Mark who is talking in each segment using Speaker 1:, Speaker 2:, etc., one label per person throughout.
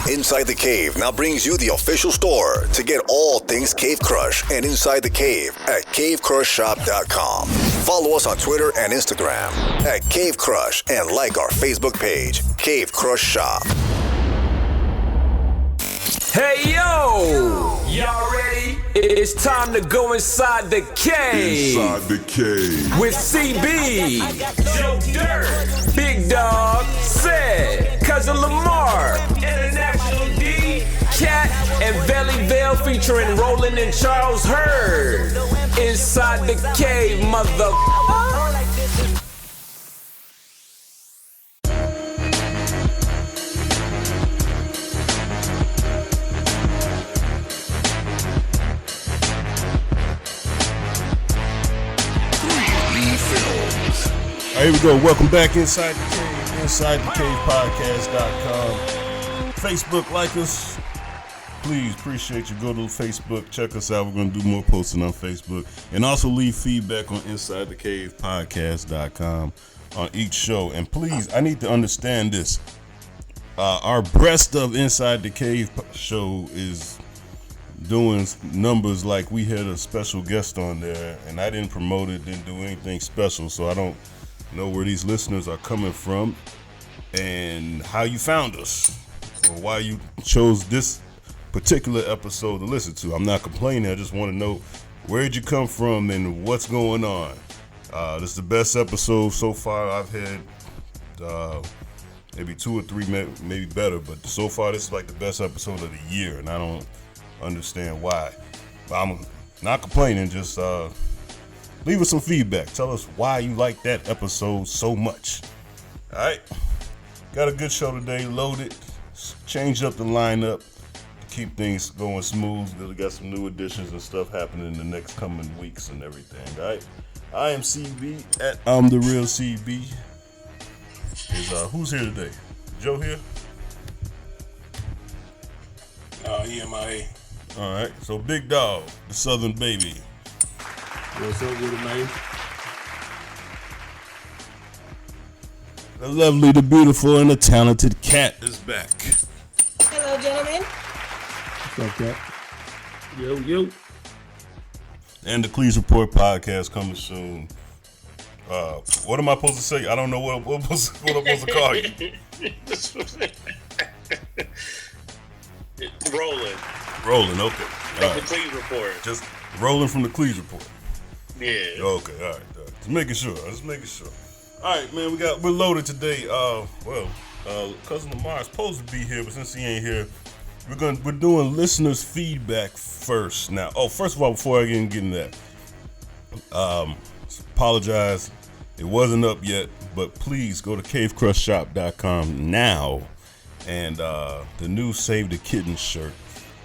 Speaker 1: Inside the Cave now brings you the official store to get all things Cave Crush and Inside the Cave at cavecrushshop.com. Follow us on Twitter and Instagram at Cave Crush and like our Facebook page, Cave Crush Shop.
Speaker 2: Hey, yo! Y'all ready? It's time to go inside the cave.
Speaker 3: Inside the Cave.
Speaker 2: With CB, Joe Dirt, Big Dog, Sid, Cousin Lamar, International D, Cat, and Belly Veil featuring Roland and Charles Hurd. Inside the cave, mother.
Speaker 4: Here we go. Welcome back Inside the Cave, InsideTheCavePodcast.com. Facebook, like us. Please, appreciate you. Go to Facebook, check us out. We're going to do more posting on Facebook. And also leave feedback on InsideTheCavePodcast.com on each show. And please, I need to understand this. Our Breast of Inside the Cave show is doing numbers like we had a special guest on there. And I didn't promote it, didn't do anything special. So I don't know where these listeners are coming from and how you found us or why you chose this particular episode to listen to. I'm not complaining. I just want to know where'd you come from and what's going on. This is the best episode so far I've had. Maybe 2 or 3, maybe better, but so far this is like the best episode of the year, and I don't understand why. But I'm not complaining, just leave us some feedback. Tell us why you like that episode so much. All right. Got a good show today. Loaded. Changed up the lineup to keep things going smooth. We got some new additions and stuff happening in the next coming weeks and everything. All right. I am CB at I'm the Real CB. Who's here today? Joe here?
Speaker 5: EMIA.
Speaker 4: All right. So Big Dog, the Southern Baby.
Speaker 5: What's up with it, man?
Speaker 4: The lovely, the beautiful, and the talented Cat is back.
Speaker 6: Hello, gentlemen.
Speaker 5: What's up, Cat? Yo.
Speaker 4: And the Cleese Report podcast coming soon. What am I supposed to say? I don't know what I'm supposed to call you. Rolling, okay.
Speaker 7: From the Cleese Report.
Speaker 4: Just rolling from the Cleese Report.
Speaker 7: Yeah.
Speaker 4: Okay, all right. Just making sure. All right, man, we're loaded today. Cousin Lamar is supposed to be here, but since he ain't here, we're doing listeners' feedback first. Now, first of all, before I get into that, apologize, it wasn't up yet, but please go to cavecrushshop.com now, and the new Save the Kitten shirt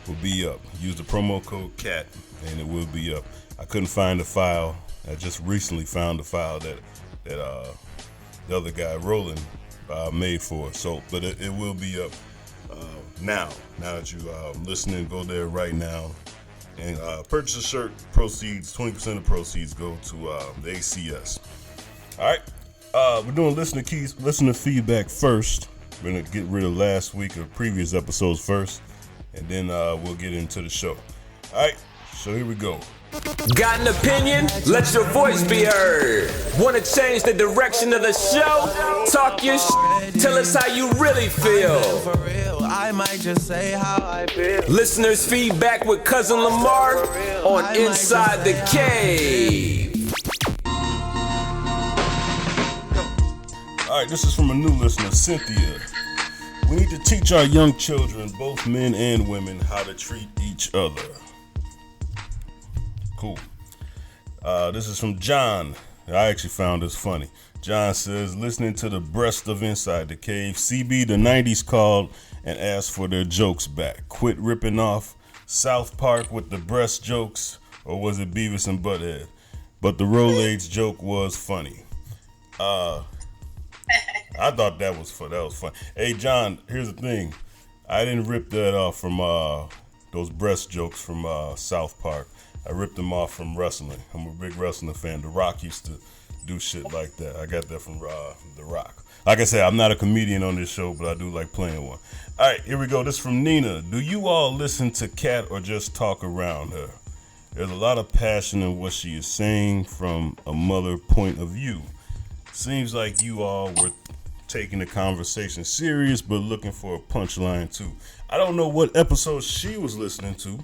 Speaker 4: will be up. Use the promo code CAT, and it will be up. I couldn't find the file. I just recently found the file that the other guy, Roland, made for us. So, but it will be up now. Now that you listening, go there right now and purchase a shirt. Proceeds, 20% of proceeds go to the ACS. All right, we're doing listener feedback first. We're gonna get rid of last week or previous episodes first, and then we'll get into the show. All right, so here we go.
Speaker 2: Got an opinion? Let your voice be heard. Want to change the direction of the show? Talk your tell us how you really feel.
Speaker 8: For real, I might just say how I feel.
Speaker 2: Listeners' feedback with Cousin Lamar on Inside the Cave.
Speaker 4: All right, this is from a new listener, Cynthia. We need to teach our young children, both men and women, how to treat each other. Cool. This is from John. I actually found this funny. John says, listening to the Breast of Inside the Cave, CB the 90s called and asked for their jokes back. Quit ripping off South Park with the breast jokes, or was it Beavis and Butthead? But the Rolaids joke was funny. I thought that was fun. Hey, John, here's the thing. I didn't rip that off from those breast jokes from South Park. I ripped them off from wrestling. I'm a big wrestling fan. The Rock used to do shit like that. I got that from The Rock. Like I said, I'm not a comedian on this show, but I do like playing one. All right, here we go. This is from Nina. Do you all listen to Kat or just talk around her? There's a lot of passion in what she is saying from a mother point of view. Seems like you all were taking the conversation serious, but looking for a punchline too. I don't know what episode she was listening to.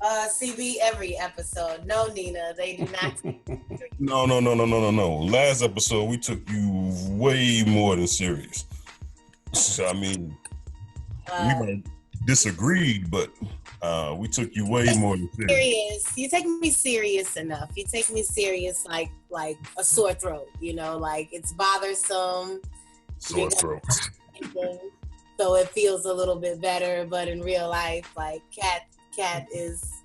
Speaker 6: CB every episode. No, Nina, they do not.
Speaker 4: No. Last episode, we took you way more than serious. So, I mean, we might disagreed, but we took you way more than serious.
Speaker 6: You take me serious enough. You take me serious like a sore throat, you know, like it's bothersome.
Speaker 4: Sore throat.
Speaker 6: So it feels a little bit better, but in real life, like Kat is,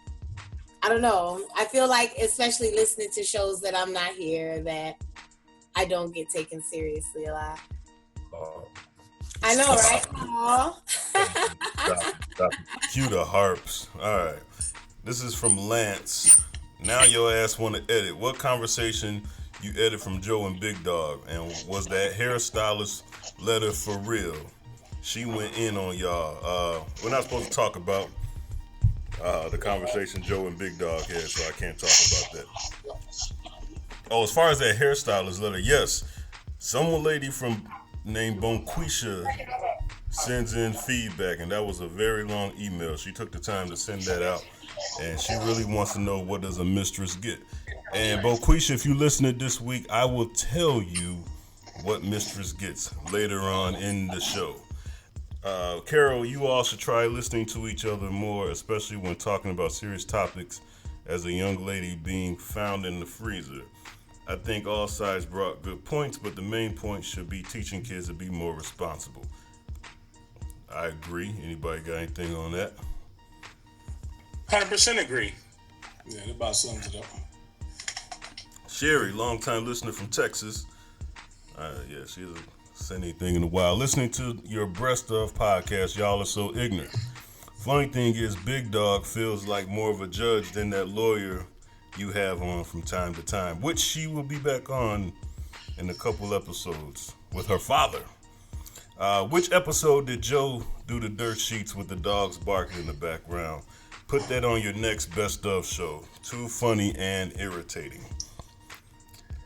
Speaker 6: I don't know. I feel like, especially listening to shows that I'm not here, that I don't get taken seriously a lot. I know, right?
Speaker 4: Stop. Cue the harps. All right. This is from Lance. Now your ass want to edit. What conversation you edit from Joe and Big Dog? And was that hairstylist letter for real? She went in on y'all. We're not supposed to talk about the conversation Joe and Big Dog had, so I can't talk about that. Oh, as far as that hairstylist letter, yes. Some lady named Bonquisha sends in feedback, and that was a very long email. She took the time to send that out, and she really wants to know, what does a mistress get? And Bonquisha, if you listen to this week, I will tell you what mistress gets later on in the show. Carol, you all should try listening to each other more, especially when talking about serious topics, as a young lady being found in the freezer. I think all sides brought good points, but the main point should be teaching kids to be more responsible. I agree. Anybody got anything on that?
Speaker 7: 100% agree.
Speaker 5: Yeah, that about sums it up.
Speaker 4: Sherry, longtime listener from Texas. Yeah, she doesn't say anything in a while. Listening to your Breast Of podcast, y'all are so ignorant. Funny thing is, Big Dog feels like more of a judge than that lawyer you have on from time to time, which she will be back on in a couple episodes with her father. Which episode did Joe do the dirt sheets with the dogs barking in the background? Put that on your next Best Of show. Too funny and irritating.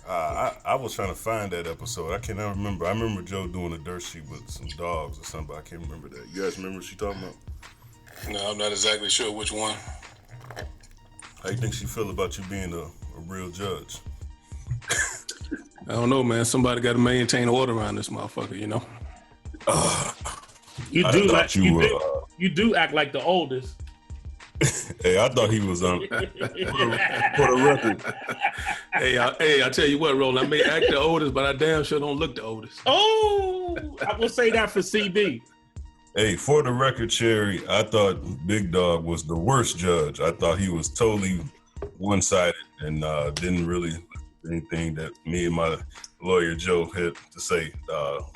Speaker 4: I was trying to find that episode. I cannot remember. I remember Joe doing a dirt sheet with some dogs or something, but I can't remember that. You guys remember what she talking about?
Speaker 5: No, I'm not exactly sure which one.
Speaker 4: How you think she feel about you being a real judge?
Speaker 5: I don't know, man. Somebody got to maintain order around this motherfucker, you know?
Speaker 3: You do act like the oldest.
Speaker 4: Hey, I thought he was for the record.
Speaker 5: Hey, I tell you what, Roland, I may act the oldest, but I damn sure don't look the oldest.
Speaker 3: Oh, I will say that for CB.
Speaker 4: Hey, for the record, Cherry, I thought Big Dog was the worst judge. I thought he was totally one-sided and didn't really listen to anything that me and my lawyer Joe had to say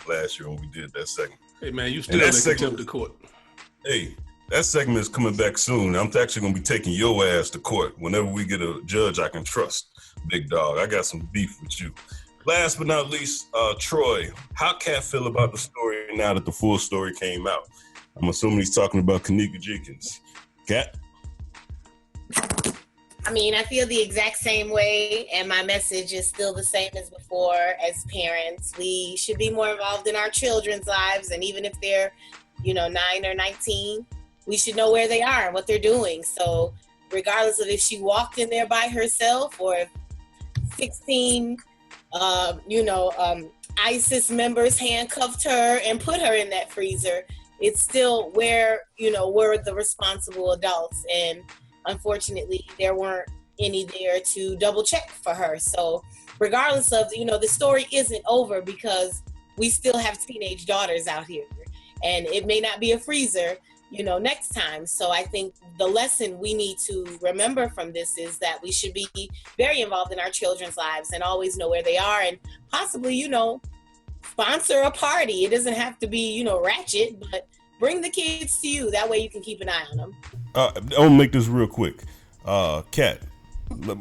Speaker 4: last year when we did that segment.
Speaker 5: Hey, man, you still in contempt of court.
Speaker 4: Hey, that segment is coming back soon. I'm actually going to be taking your ass to court whenever we get a judge I can trust, Big Dog. I got some beef with you. Last but not least, Troy, how Kat feel about the story now that the full story came out? I'm assuming he's talking about Kenneka Jenkins. Kat?
Speaker 6: I mean, I feel the exact same way, and my message is still the same as before. As parents, we should be more involved in our children's lives, and even if they're, 9 or 19, we should know where they are and what they're doing. So regardless of if she walked in there by herself or if 16 ISIS members handcuffed her and put her in that freezer, it's still we're the responsible adults. And unfortunately, there weren't any there to double check for her. So regardless of, the story isn't over because we still have teenage daughters out here. And it may not be a freezer, next time. So I think the lesson we need to remember from this is that we should be very involved in our children's lives and always know where they are and possibly, sponsor a party. It doesn't have to be, ratchet, but bring the kids to you. That way you can keep an eye on them.
Speaker 4: I'm going to make this real quick. Kat,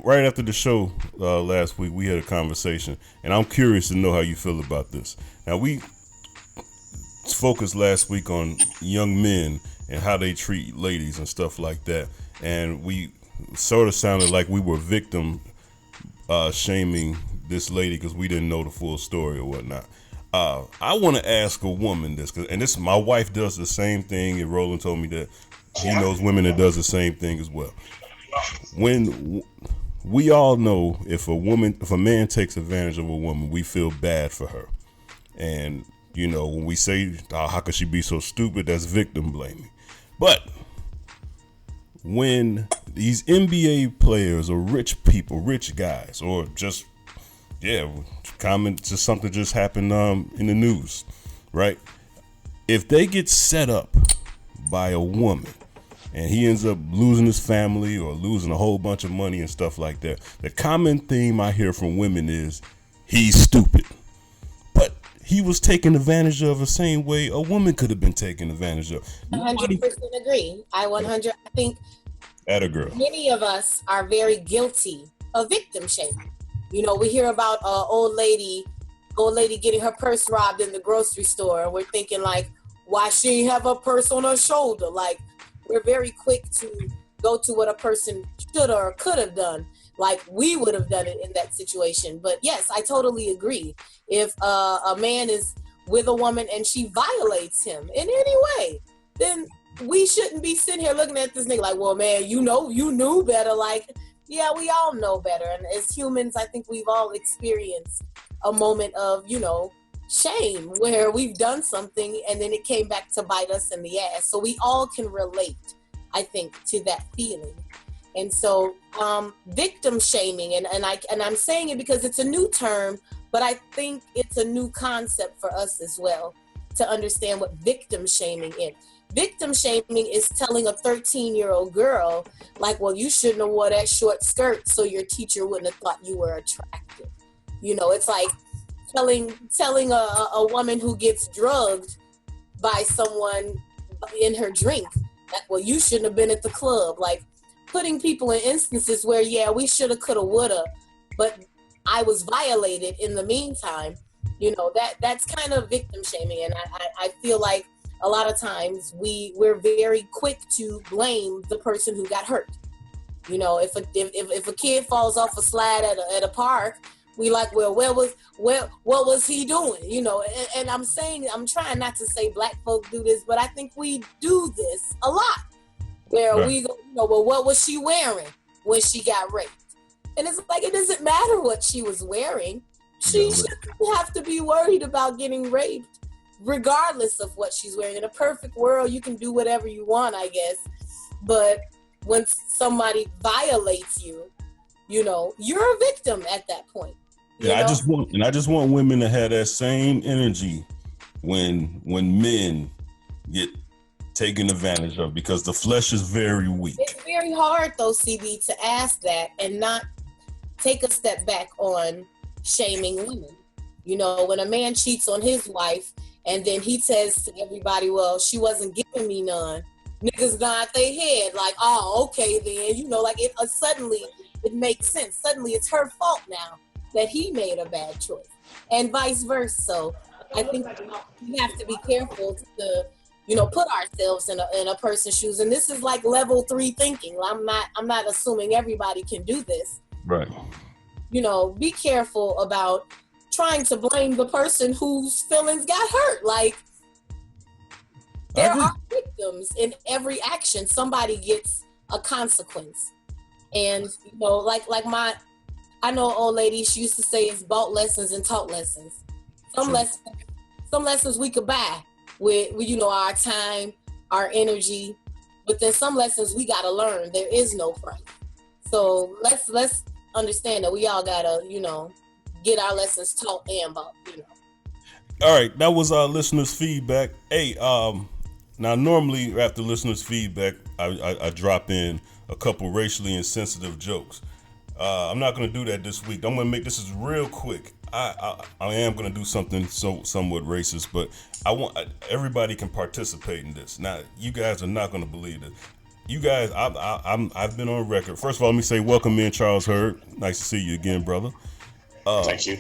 Speaker 4: right after the show last week, we had a conversation, and I'm curious to know how you feel about this. Now, we focused last week on young men and how they treat ladies and stuff like that, and we sort of sounded like we were victim shaming this lady because we didn't know the full story or whatnot. I want to ask a woman this, and this, my wife does the same thing, and Roland told me that he knows women that does the same thing as well. When we all know if a man takes advantage of a woman, we feel bad for her. And, you know, when we say, oh, how could she be so stupid? That's victim blaming. But when these NBA players or rich people, rich guys, or just, comment, just something just happened in the news, right? If they get set up by a woman, and he ends up losing his family or losing a whole bunch of money and stuff like that, the common theme I hear from women is, he's stupid. But he was taken advantage of the same way a woman could have been taken advantage of.
Speaker 6: 100% agree. I think
Speaker 4: at a girl.
Speaker 6: Many of us are very guilty of victim shaming. You know, we hear about old lady getting her purse robbed in the grocery store, and we're thinking like, why she have a purse on her shoulder? Like, we're very quick to go to what a person should or could have done, like we would have done it in that situation. But yes, I totally agree. If a man is with a woman and she violates him in any way, then we shouldn't be sitting here looking at this nigga like, well, man, you knew better. Like, yeah, we all know better. And as humans, I think we've all experienced a moment of, shame where we've done something and then it came back to bite us in the ass. So we all can relate, I think, to that feeling. And so victim shaming, and I'm saying it because it's a new term, but I think it's a new concept for us as well to understand what victim shaming is. Victim shaming is telling a 13-year-old girl, like, well, you shouldn't have wore that short skirt so your teacher wouldn't have thought you were attractive. It's like telling a woman who gets drugged by someone in her drink, like, well, you shouldn't have been at the club. Like, putting people in instances where, yeah, we shoulda, coulda, woulda, but I was violated in the meantime. That's kind of victim shaming, and I feel like a lot of times we're very quick to blame the person who got hurt. If a kid falls off a slide at a park, we like, well, what was he doing? And I'm trying not to say black folk do this, but I think we do this a lot, where right. We go, well, what was she wearing when she got raped? And it's like, it doesn't matter what she was wearing. She shouldn't have to be worried about getting raped, regardless of what she's wearing. In a perfect world, you can do whatever you want, I guess. But when somebody violates you, you're a victim at that point.
Speaker 4: Yeah, I just want women to have that same energy when men get taken advantage of, because the flesh is very weak.
Speaker 6: It's very hard though, CB, to ask that and not take a step back on shaming women. When a man cheats on his wife and then he says to everybody, well, she wasn't giving me none, niggas nod their head like, oh, okay then, like suddenly it makes sense. Suddenly it's her fault now that he made a bad choice, and vice versa. So I think we have to be careful to, put ourselves in a person's shoes. And this is like level 3 thinking. I'm not assuming everybody can do this.
Speaker 4: Right.
Speaker 6: Be careful about trying to blame the person whose feelings got hurt. Like, there are victims in every action. Somebody gets a consequence. And, I know an old lady, she used to say it's bought lessons and taught lessons. Some lessons we could buy with our time, our energy, but then some lessons we gotta learn. There is no price. So let's understand that we all gotta, get our lessons taught and bought,
Speaker 4: All right, that was our listeners' feedback. Hey, now normally after listeners' feedback, I drop in a couple racially insensitive jokes. I'm not going to do that this week. I'm going to make this is real quick. I am going to do something somewhat racist, but I want everybody can participate in this. Now, you guys are not going to believe it. you guys, I've been on record. First of all, let me say welcome in, Charles Hurd. Nice to see you again, brother.
Speaker 7: Thank you.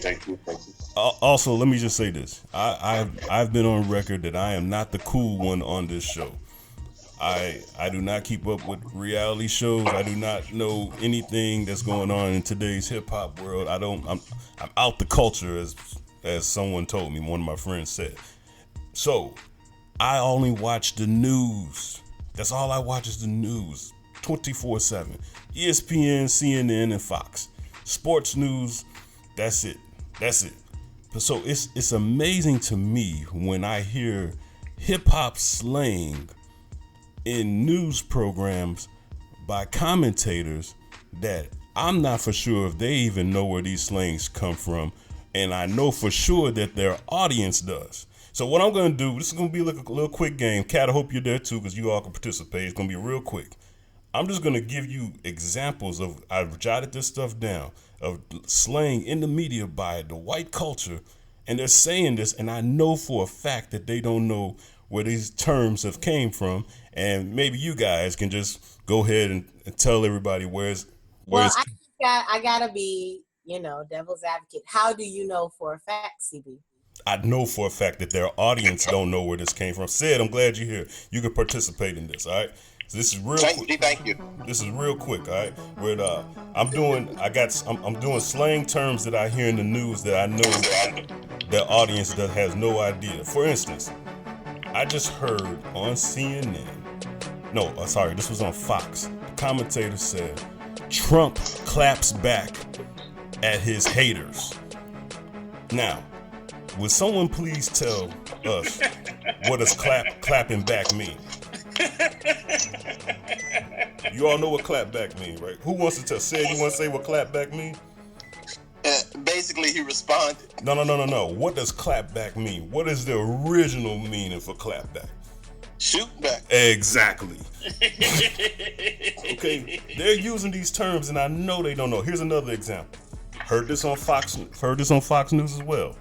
Speaker 4: Also, let me just say this. I've been on record that I am not the cool one on this show. I do not keep up with reality shows. I do not know anything that's going on in today's hip hop world. I'm out the culture, as someone told me, one of my friends said. So I only watch the news. That's all I watch is the news, 24/7. ESPN, CNN, and Fox. Sports news. That's it. So it's amazing to me when I hear hip hop slang in news programs by commentators that I'm not for sure if they even know where these slangs come from, and I know for sure that their audience does. So what I'm going to do, this is going to be like a little quick game. Kat, I hope you're there too, because you all can participate. It's going to be real quick. I'm just going to give you examples of, I've jotted this stuff down, of slang in the media by the white culture, and they're saying this, and I know for a fact that they don't know where these terms have came from, and maybe you guys can just go ahead and tell everybody where it's.
Speaker 6: I gotta be, devil's advocate. How do you know for a fact, CB?
Speaker 4: I know for a fact that their audience don't know where this came from. Sid, I'm glad you're here. You can participate in this, all right? So this is real quick.
Speaker 7: Thank you.
Speaker 4: This is real quick, all right? Where I'm doing slang terms that I hear in the news that I know the audience that has no idea. For instance, I just heard on CNN. No, sorry, this was on Fox. The commentator said, Trump claps back at his haters. Now, would someone please tell us what does clapping back mean? You all know what clap back mean, right? Who wants to tell? Sid, you want to say what clap back mean?
Speaker 7: Basically, he responded.
Speaker 4: No. What does clap back mean? What is the original meaning for clap back?
Speaker 7: Shoot back.
Speaker 4: Exactly. Okay, they're using these terms, and I know they don't know. Here's another example. Heard this on Fox News as well.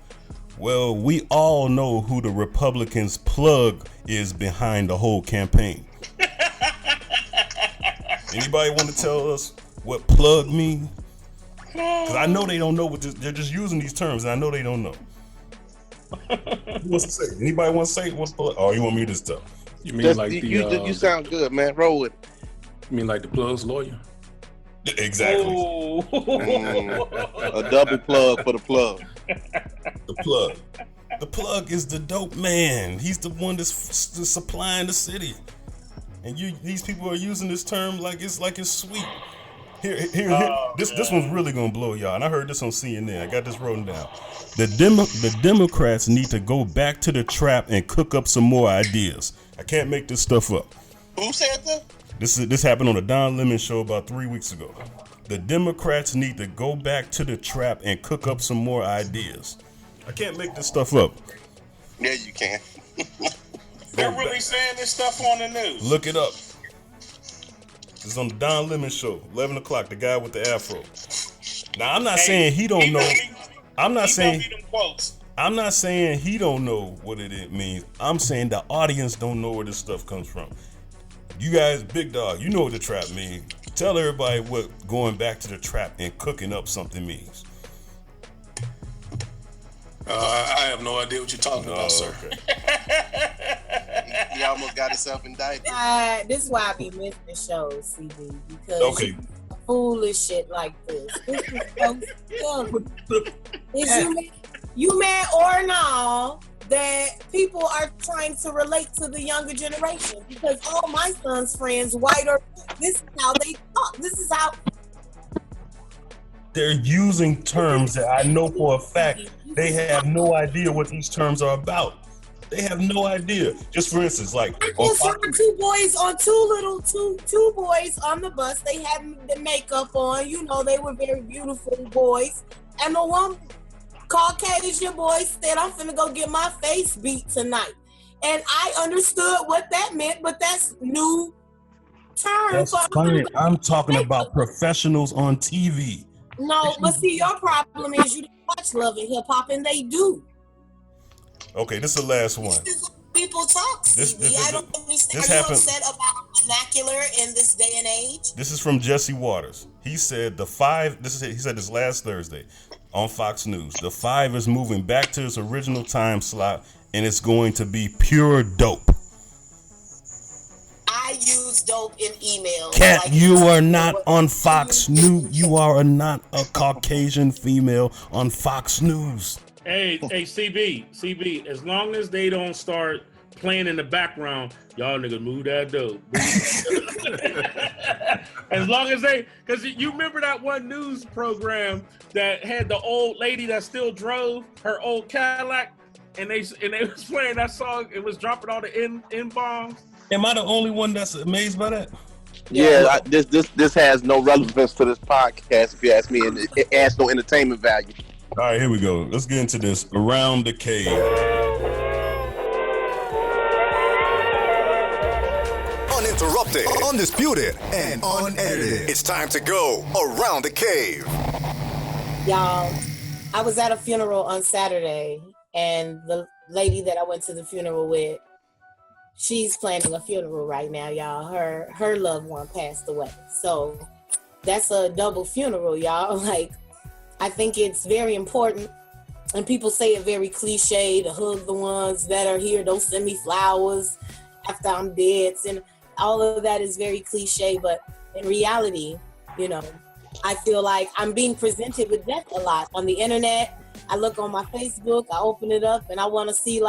Speaker 4: Well, we all know who the Republicans' plug is behind the whole campaign. Anybody want to tell us what plug mean? Because I know they don't know what they're just using these terms, and I know they don't know. Who wants to say? Anybody want to say what's plug? Oh, you want me to just tell?
Speaker 5: You mean like
Speaker 9: you sound good, man. Roll with it.
Speaker 5: You mean like the plug's lawyer?
Speaker 4: Exactly.
Speaker 9: A double plug for the plug.
Speaker 4: The plug is the dope man. He's the one that's supplying the city. And these people are using this term like it's sweet. Here. This one's really gonna blow y'all. And I heard this on CNN. I got this written down. The Democrats need to go back to the trap and cook up some more ideas. I can't make this stuff up.
Speaker 7: Who said that?
Speaker 4: This happened on the Don Lemon show about 3 weeks ago. The Democrats need to go back to the trap and cook up some more ideas. I can't make this stuff up.
Speaker 7: Yeah, you can.
Speaker 10: They're really saying this stuff on the news.
Speaker 4: Look it up. It's on the Don Lemon show, 11 o'clock, the guy with the afro. Now, I'm not saying he don't know. I'm not saying he don't know what it means. I'm saying the audience don't know where this stuff comes from. You guys, Big Dog, you know what the trap means. Tell everybody what going back to the trap and cooking up something means.
Speaker 10: I have no idea what you're talking about, sir.
Speaker 4: Okay.
Speaker 7: He almost got himself indicted.
Speaker 6: This is why I be missing the shows, CB, because foolish shit like this. This is so silly. You mad or no that people are trying to relate to the younger generation? Because all my son's friends, white or this is how they talk. This is how
Speaker 4: they're using terms that I know for a fact they have no idea what these terms are about. They have no idea. Just for instance, like
Speaker 6: I just saw two boys on two boys on the bus. They had the makeup on. You know, they were very beautiful boys. And the one Caucasian boy said, "I'm finna go get my face beat tonight." And I understood what that meant, but that's new term.
Speaker 4: That's fine. I'm talking about professionals on TV.
Speaker 6: No, but see, your problem is you don't watch Love and Hip Hop, and they do.
Speaker 4: Okay, this is the last one.
Speaker 6: This is people talk. I don't understand. Are you upset about vernacular in this day and age?
Speaker 4: This is from Jesse Waters. He said he said this last Thursday on Fox News. The 5 is moving back to its original time slot, and it's going to be pure dope.
Speaker 6: I use dope in emails.
Speaker 4: Cat,
Speaker 6: like,
Speaker 4: you are not on Fox News. You are not a Caucasian female on Fox News.
Speaker 3: Hey, CB. As long as they don't start playing in the background, y'all niggas move that dope. As long as because you remember that one news program that had the old lady that still drove her old Cadillac, and they was playing that song. It was dropping all the N bombs.
Speaker 4: Am I the only one that's amazed by that?
Speaker 9: Yeah, this has no relevance to this podcast, if you ask me, and it adds no entertainment value.
Speaker 4: All right, here we go. Let's get into this. Around the Cave.
Speaker 1: Uninterrupted, undisputed, and unedited. It's time to go Around the Cave.
Speaker 6: Y'all, I was at a funeral on Saturday, and the lady that I went to the funeral with, she's planning a funeral right now, y'all. Her loved one passed away. So that's a double funeral, y'all. Like, I think it's very important, and people say it very cliche, to hug the ones that are here. Don't send me flowers after I'm dead. And all of that is very cliche, but in reality, I feel like I'm being presented with death a lot on the internet. I look on my Facebook, I open it up, and I want to see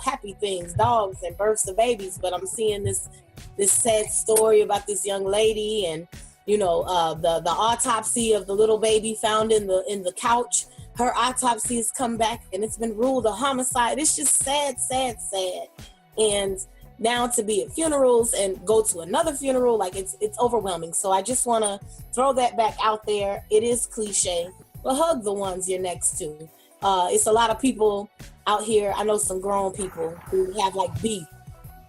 Speaker 6: happy things, dogs and births of babies. But I'm seeing this sad story about this young lady, and the autopsy of the little baby found in the couch. Her autopsy has come back, and it's been ruled a homicide. It's just sad, sad, sad. And now to be at funerals and go to another funeral, it's overwhelming. So I just want to throw that back out there. It is cliche, but hug the ones you're next to. It's a lot of people out here. I know some grown people who have beef,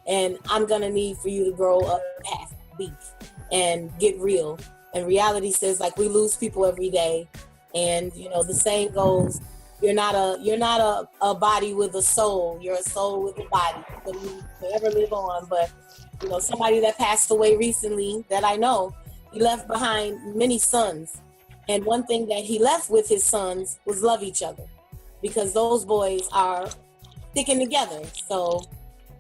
Speaker 6: and I'm gonna need for you to grow up past beef and get real. And reality says we lose people every day, and the saying goes, you're not a body with a soul. You're a soul with a body. So you forever live on. But somebody that passed away recently that I know, he left behind many sons. And one thing that he left with his sons was love each other, because those boys are sticking together. So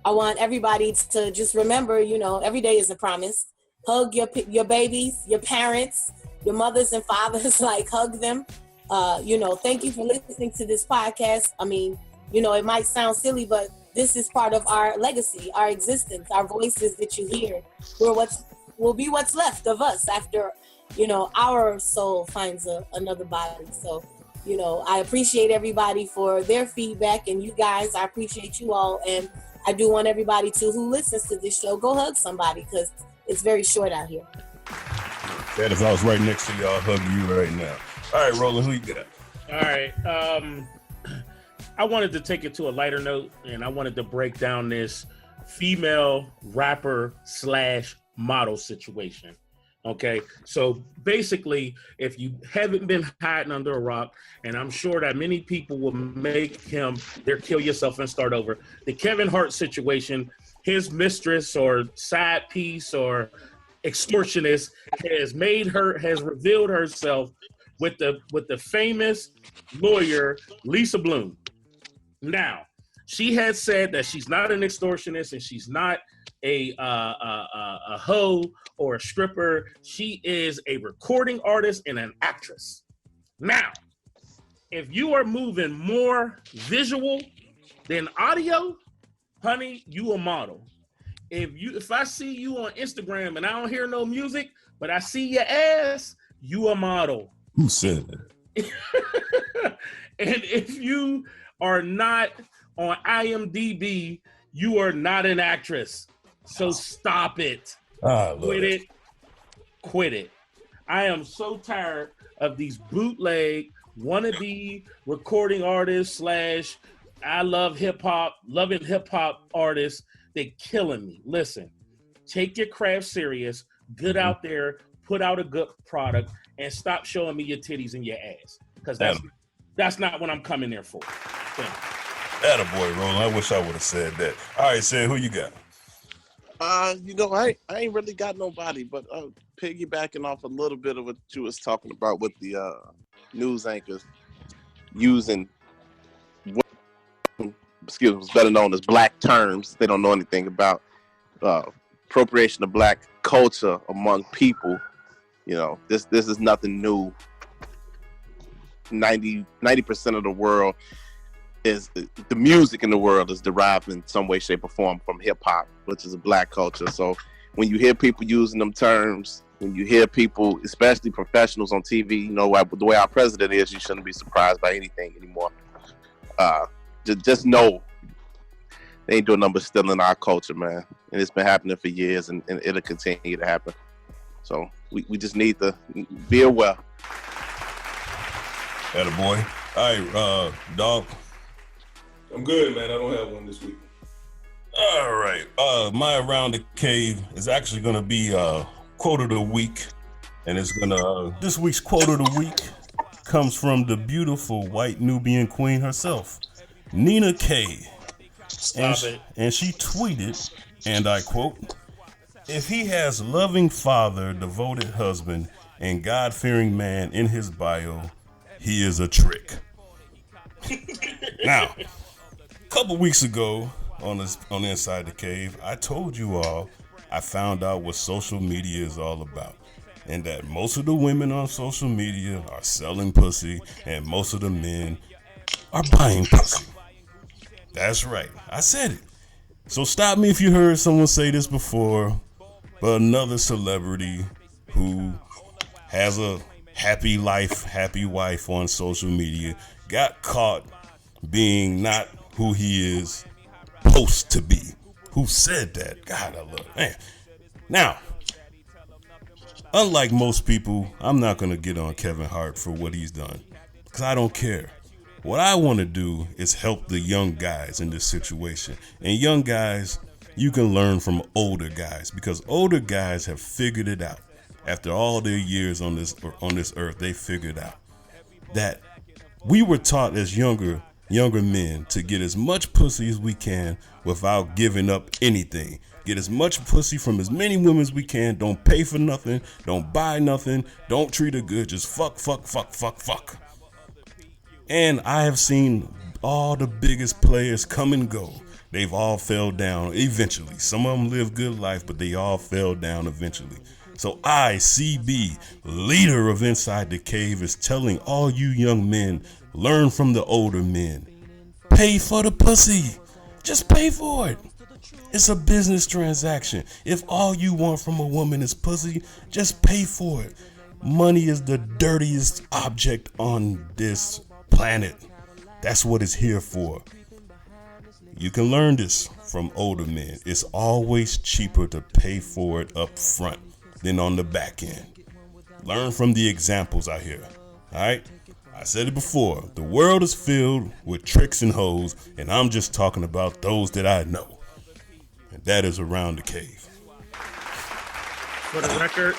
Speaker 6: I want everybody to just remember, every day is a promise. Hug your babies, your parents, your mothers and fathers, hug them. Thank you for listening to this podcast. I mean, it might sound silly, but this is part of our legacy, our existence, our voices that you hear. Will be what's left of us after our soul finds another body. So, I appreciate everybody for their feedback, and you guys, I appreciate you all. And I do want everybody who listens to this show, go hug somebody, because it's very short out here.
Speaker 4: That if I was right next to you, I'll hug you right now. All right, Roland, who you got?
Speaker 3: All right. I wanted to take it to a lighter note, and I wanted to break down this female rapper / model situation. Okay, so basically, if you haven't been hiding under a rock, and I'm sure that many people will make him their kill yourself and start over, the Kevin Hart situation, his mistress or side piece or extortionist has revealed herself with the famous lawyer Lisa Bloom. Now, she has said that she's not an extortionist and she's not a hoe or a stripper. She is a recording artist and an actress. Now, if you are moving more visual than audio, honey, you a model. If I see you on Instagram and I don't hear no music, but I see your ass, you a model.
Speaker 4: Who said that?
Speaker 3: And if you are not on IMDb, you are not an actress. So stop it. Quit it. I am so tired of these bootleg wannabe recording artists / I love loving hip hop artists. They're killing me. Listen, take your craft serious, get out there, put out a good product, and stop showing me your titties and your ass. Because that's not what I'm coming there for.
Speaker 4: Attaboy, Roland. I wish I would have said that. All right, Sam, who you got?
Speaker 9: I ain't really got nobody, but piggybacking off a little bit of what you was talking about with the news anchors using what was better known as black terms they don't know anything about, appropriation of black culture among people. This is nothing new. 90% of the world is the music in the world is derived in some way, shape, or form from hip hop, which is a black culture. So when you hear people using them terms, when you hear people, especially professionals on TV, the way our president is, you shouldn't be surprised by anything anymore. Just know they ain't doing nothing but stealing our culture, man. And it's been happening for years, and it'll continue to happen. So we just need to be aware.
Speaker 4: Attaboy. All right, dog.
Speaker 5: I'm good, man. I don't have one this week.
Speaker 4: All right. My Around the Cave is actually going to be quote of the week. And it's going to, this week's quote of the week comes from the beautiful white Nubian queen herself, Nina K. And she tweeted, and I quote, "If he has loving father, devoted husband, and God-fearing man in his bio, he is a trick." Now, a couple weeks ago on Inside the Cave, I told you all I found out what social media is all about, and that most of the women on social media are selling pussy, and most of the men are buying pussy. That's right, I said it. So stop me if you heard someone say this before, but another celebrity who has a happy life, happy wife on social media got caught being not who he is supposed to be. Who said that? God, I love it. Man. Now, unlike most people, I'm not going to get on Kevin Hart for what he's done, because I don't care. What I want to do is help the young guys in this situation. And young guys, you can learn from older guys, because older guys have figured it out. After all their years on this earth, they figured out that we were taught as younger men to get as much pussy as we can without giving up anything. Get as much pussy from as many women as we can. Don't pay for nothing. Don't buy nothing. Don't treat her good. Just fuck. And I have seen all the biggest players come and go. They've all fell down eventually. Some of them live good life, but they all fell down eventually. So I, CB, leader of Inside the Cave, is telling all you young men, learn from the older men. Pay for the pussy. Just pay for it. It's a business transaction. If all you want from a woman is pussy, just pay for it. Money is the dirtiest object on this planet. That's what it's here for. You can learn this from older men. It's always cheaper to pay for it up front than on the back end. Learn from the examples out here. Alright? I said it before. The world is filled with tricks and hoes, and I'm just talking about those that I know. And that is Around the Cave.
Speaker 3: For the record,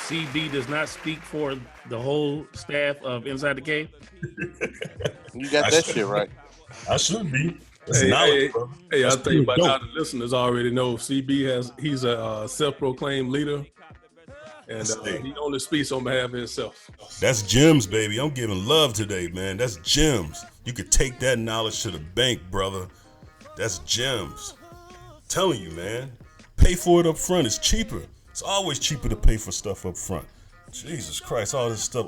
Speaker 3: CB does not speak for the whole staff of Inside the Cave.
Speaker 9: You got that shit right.
Speaker 4: I should be.
Speaker 5: Hey, I'll tell you about now. The listeners already know he's a self-proclaimed leader, and he only speaks on behalf of himself.
Speaker 4: That's gems, baby. I'm giving love today, man. That's gems. You could take that knowledge to the bank, brother. That's gems. I'm telling you, man. Pay for it up front. It's cheaper. It's always cheaper to pay for stuff up front. Jesus Christ, all this stuff,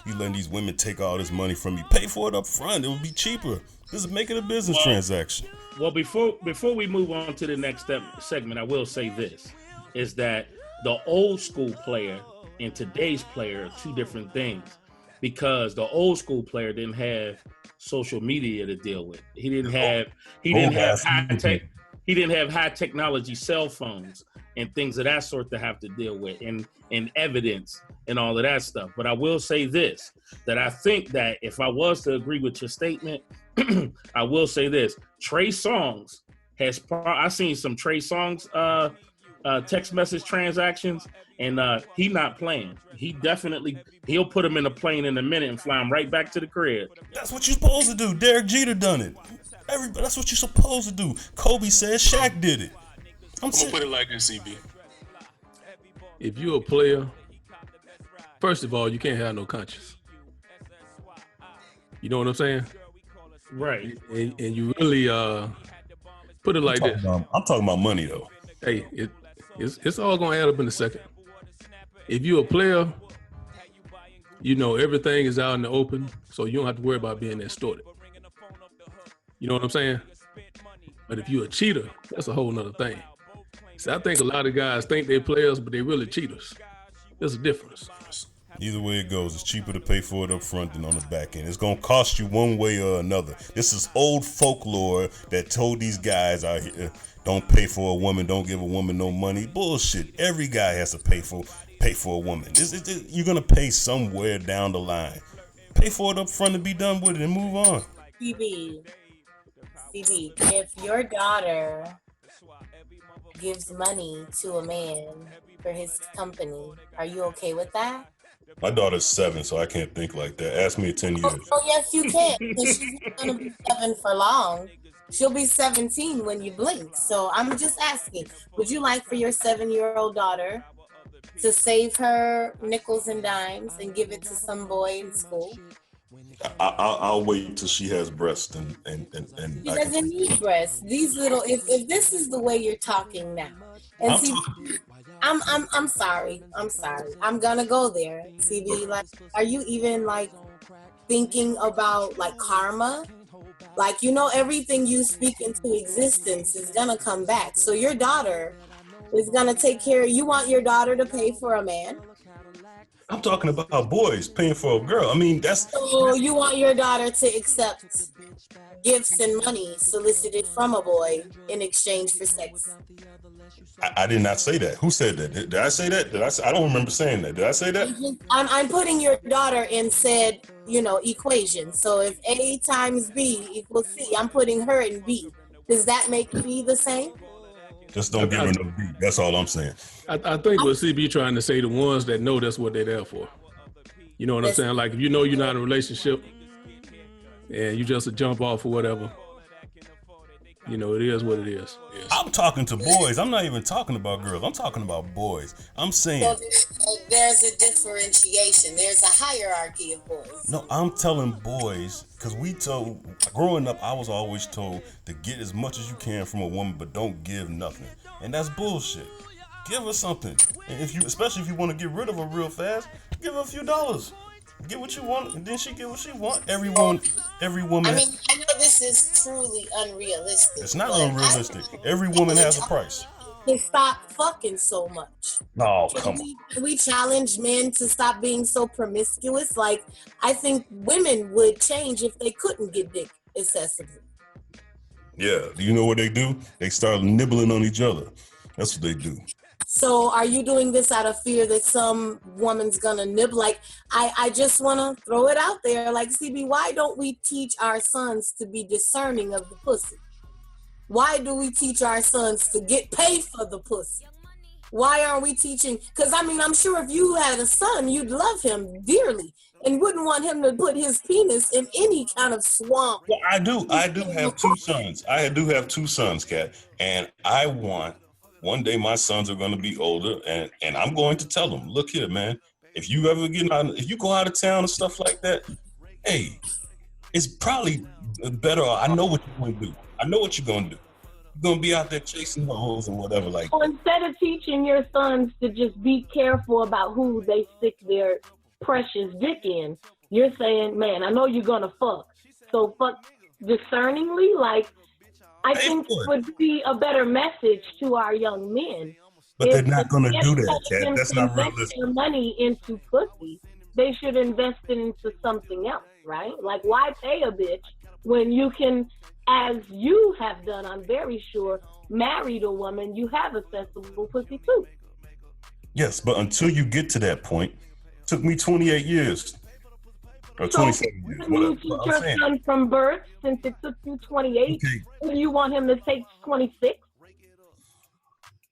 Speaker 4: you letting these women take all this money from you. Pay for it up front. It would be cheaper. This is making a business transaction.
Speaker 3: Well, before we move on to the next segment, I will say this, is that the old school player and today's player are two different things, because the old school player didn't have social media to deal with. He didn't have high technology cell phones and things of that sort to have to deal with, and evidence and all of that stuff. But I will say this, that I think that if I was to agree with your statement, I will say this: Trey Songz I've seen some Trey Songz text message transactions, and he not playing. He'll put him in a plane in a minute and fly him right back to the crib.
Speaker 4: That's what you're supposed to do. Derek Jeter done it. Everybody, that's what you're supposed to do. Kobe said Shaq did it.
Speaker 10: I'm gonna put it like this, CB.
Speaker 5: If you're a player, first of all, you can't have no conscience. You know what I'm saying?
Speaker 3: Right.
Speaker 5: And you really put it like this.
Speaker 4: I'm talking about money though.
Speaker 5: Hey, it's all gonna add up in a second. If you're a player, you know everything is out in the open, so you don't have to worry about being extorted. You know what I'm saying? But if you're a cheater, that's a whole nother thing. See, I think a lot of guys think they're players, but they're really cheaters. There's a difference.
Speaker 4: Either way it goes, it's cheaper to pay for it up front than on the back end. It's going to cost you one way or another. This is old folklore that told these guys out here, don't pay for a woman, don't give a woman no money. Bullshit. Every guy has to pay for a woman. You're going to pay somewhere down the line. Pay for it up front and be done with it and move on.
Speaker 6: CB, if your daughter gives money to a man for his company, are you okay with that?
Speaker 4: My daughter's 7, so I can't think like that. Ask me in 10 years.
Speaker 6: Oh yes, you can. Because she's not going to be 7 for long. She'll be 17 when you blink. So I'm just asking, would you like for your 7-year-old daughter to save her nickels and dimes and give it to some boy in school?
Speaker 4: I'll wait till she has breasts and
Speaker 6: She doesn't need breasts. These little, if this is the way you're talking now, and I'm sorry. I'm gonna go there, CB. Like, are you even like thinking about like karma? Like, you know, everything you speak into existence is gonna come back. So your daughter is gonna take care. You want your daughter to pay for a man?
Speaker 4: I'm talking about boys paying for a girl. I mean,
Speaker 6: So you want your daughter to accept gifts and money solicited from a boy in exchange for sex?
Speaker 4: I did not say that. Who said that? Did I say that? I don't remember saying that. Did I say that?
Speaker 6: I'm putting your daughter in said, equation. So if A times B equals C, I'm putting her in B. Does that make B the same?
Speaker 4: Just don't give her no B. That's all I'm saying.
Speaker 5: I think what CB trying to say, the ones that know that's what they're there for. You know what I'm saying? Like, if you know you're not in a relationship and you just a jump off or whatever, it is what it is.
Speaker 4: I'm talking to boys. I'm not even talking about girls. I'm talking about boys. I'm saying.
Speaker 6: So there's a differentiation. There's a hierarchy of boys.
Speaker 4: No, I'm telling boys, because growing up, I was always told to get as much as you can from a woman, but don't give nothing. And that's bullshit. Give her something. And especially if you want to get rid of her real fast, give her a few dollars. Get what you want, and then she get what she want. Every woman.
Speaker 6: I mean, I know this is truly unrealistic.
Speaker 4: It's not unrealistic. Every woman has a price.
Speaker 6: To stop fucking so much.
Speaker 4: No, come on.
Speaker 6: Can we challenge men to stop being so promiscuous? Like, I think women would change if they couldn't get dick excessively.
Speaker 4: Yeah. Do you know what they do? They start nibbling on each other. That's what they do.
Speaker 6: So are you doing this out of fear that some woman's gonna nibble? Like, I just wanna throw it out there. Like, CB, why don't we teach our sons to be discerning of the pussy? Why do we teach our sons to get paid for the pussy? Why aren't we teaching? Because, I mean, I'm sure if you had a son, you'd love him dearly and wouldn't want him to put his penis in any kind of swamp.
Speaker 4: Well, I do have 2 sons. I do have 2 sons, Kat. And I want, one day my sons are going to be older, and I'm going to tell them, look here, man, if you go out of town and stuff like that, hey, it's probably better. I know what you're going to do. I know what you're going to do. You're going to be out there chasing the hoes and whatever. Like,
Speaker 6: so instead of teaching your sons to just be careful about who they stick their precious dick in, you're saying, man, I know you're going to fuck. So fuck discerningly. Like, I think it would be a better message to our young men.
Speaker 4: But they're not going to do that, Kat. That's not realistic.
Speaker 6: Invest their money into pussy. They should invest it into something else, right? Like, why pay a bitch when you can, as you have done, I'm very sure, married a woman, you have accessible pussy too.
Speaker 4: Yes, but until you get to that point, it took me 28 years. Or 27 years.
Speaker 6: You teach your son from birth, since it took you 28, do you want him to take 26?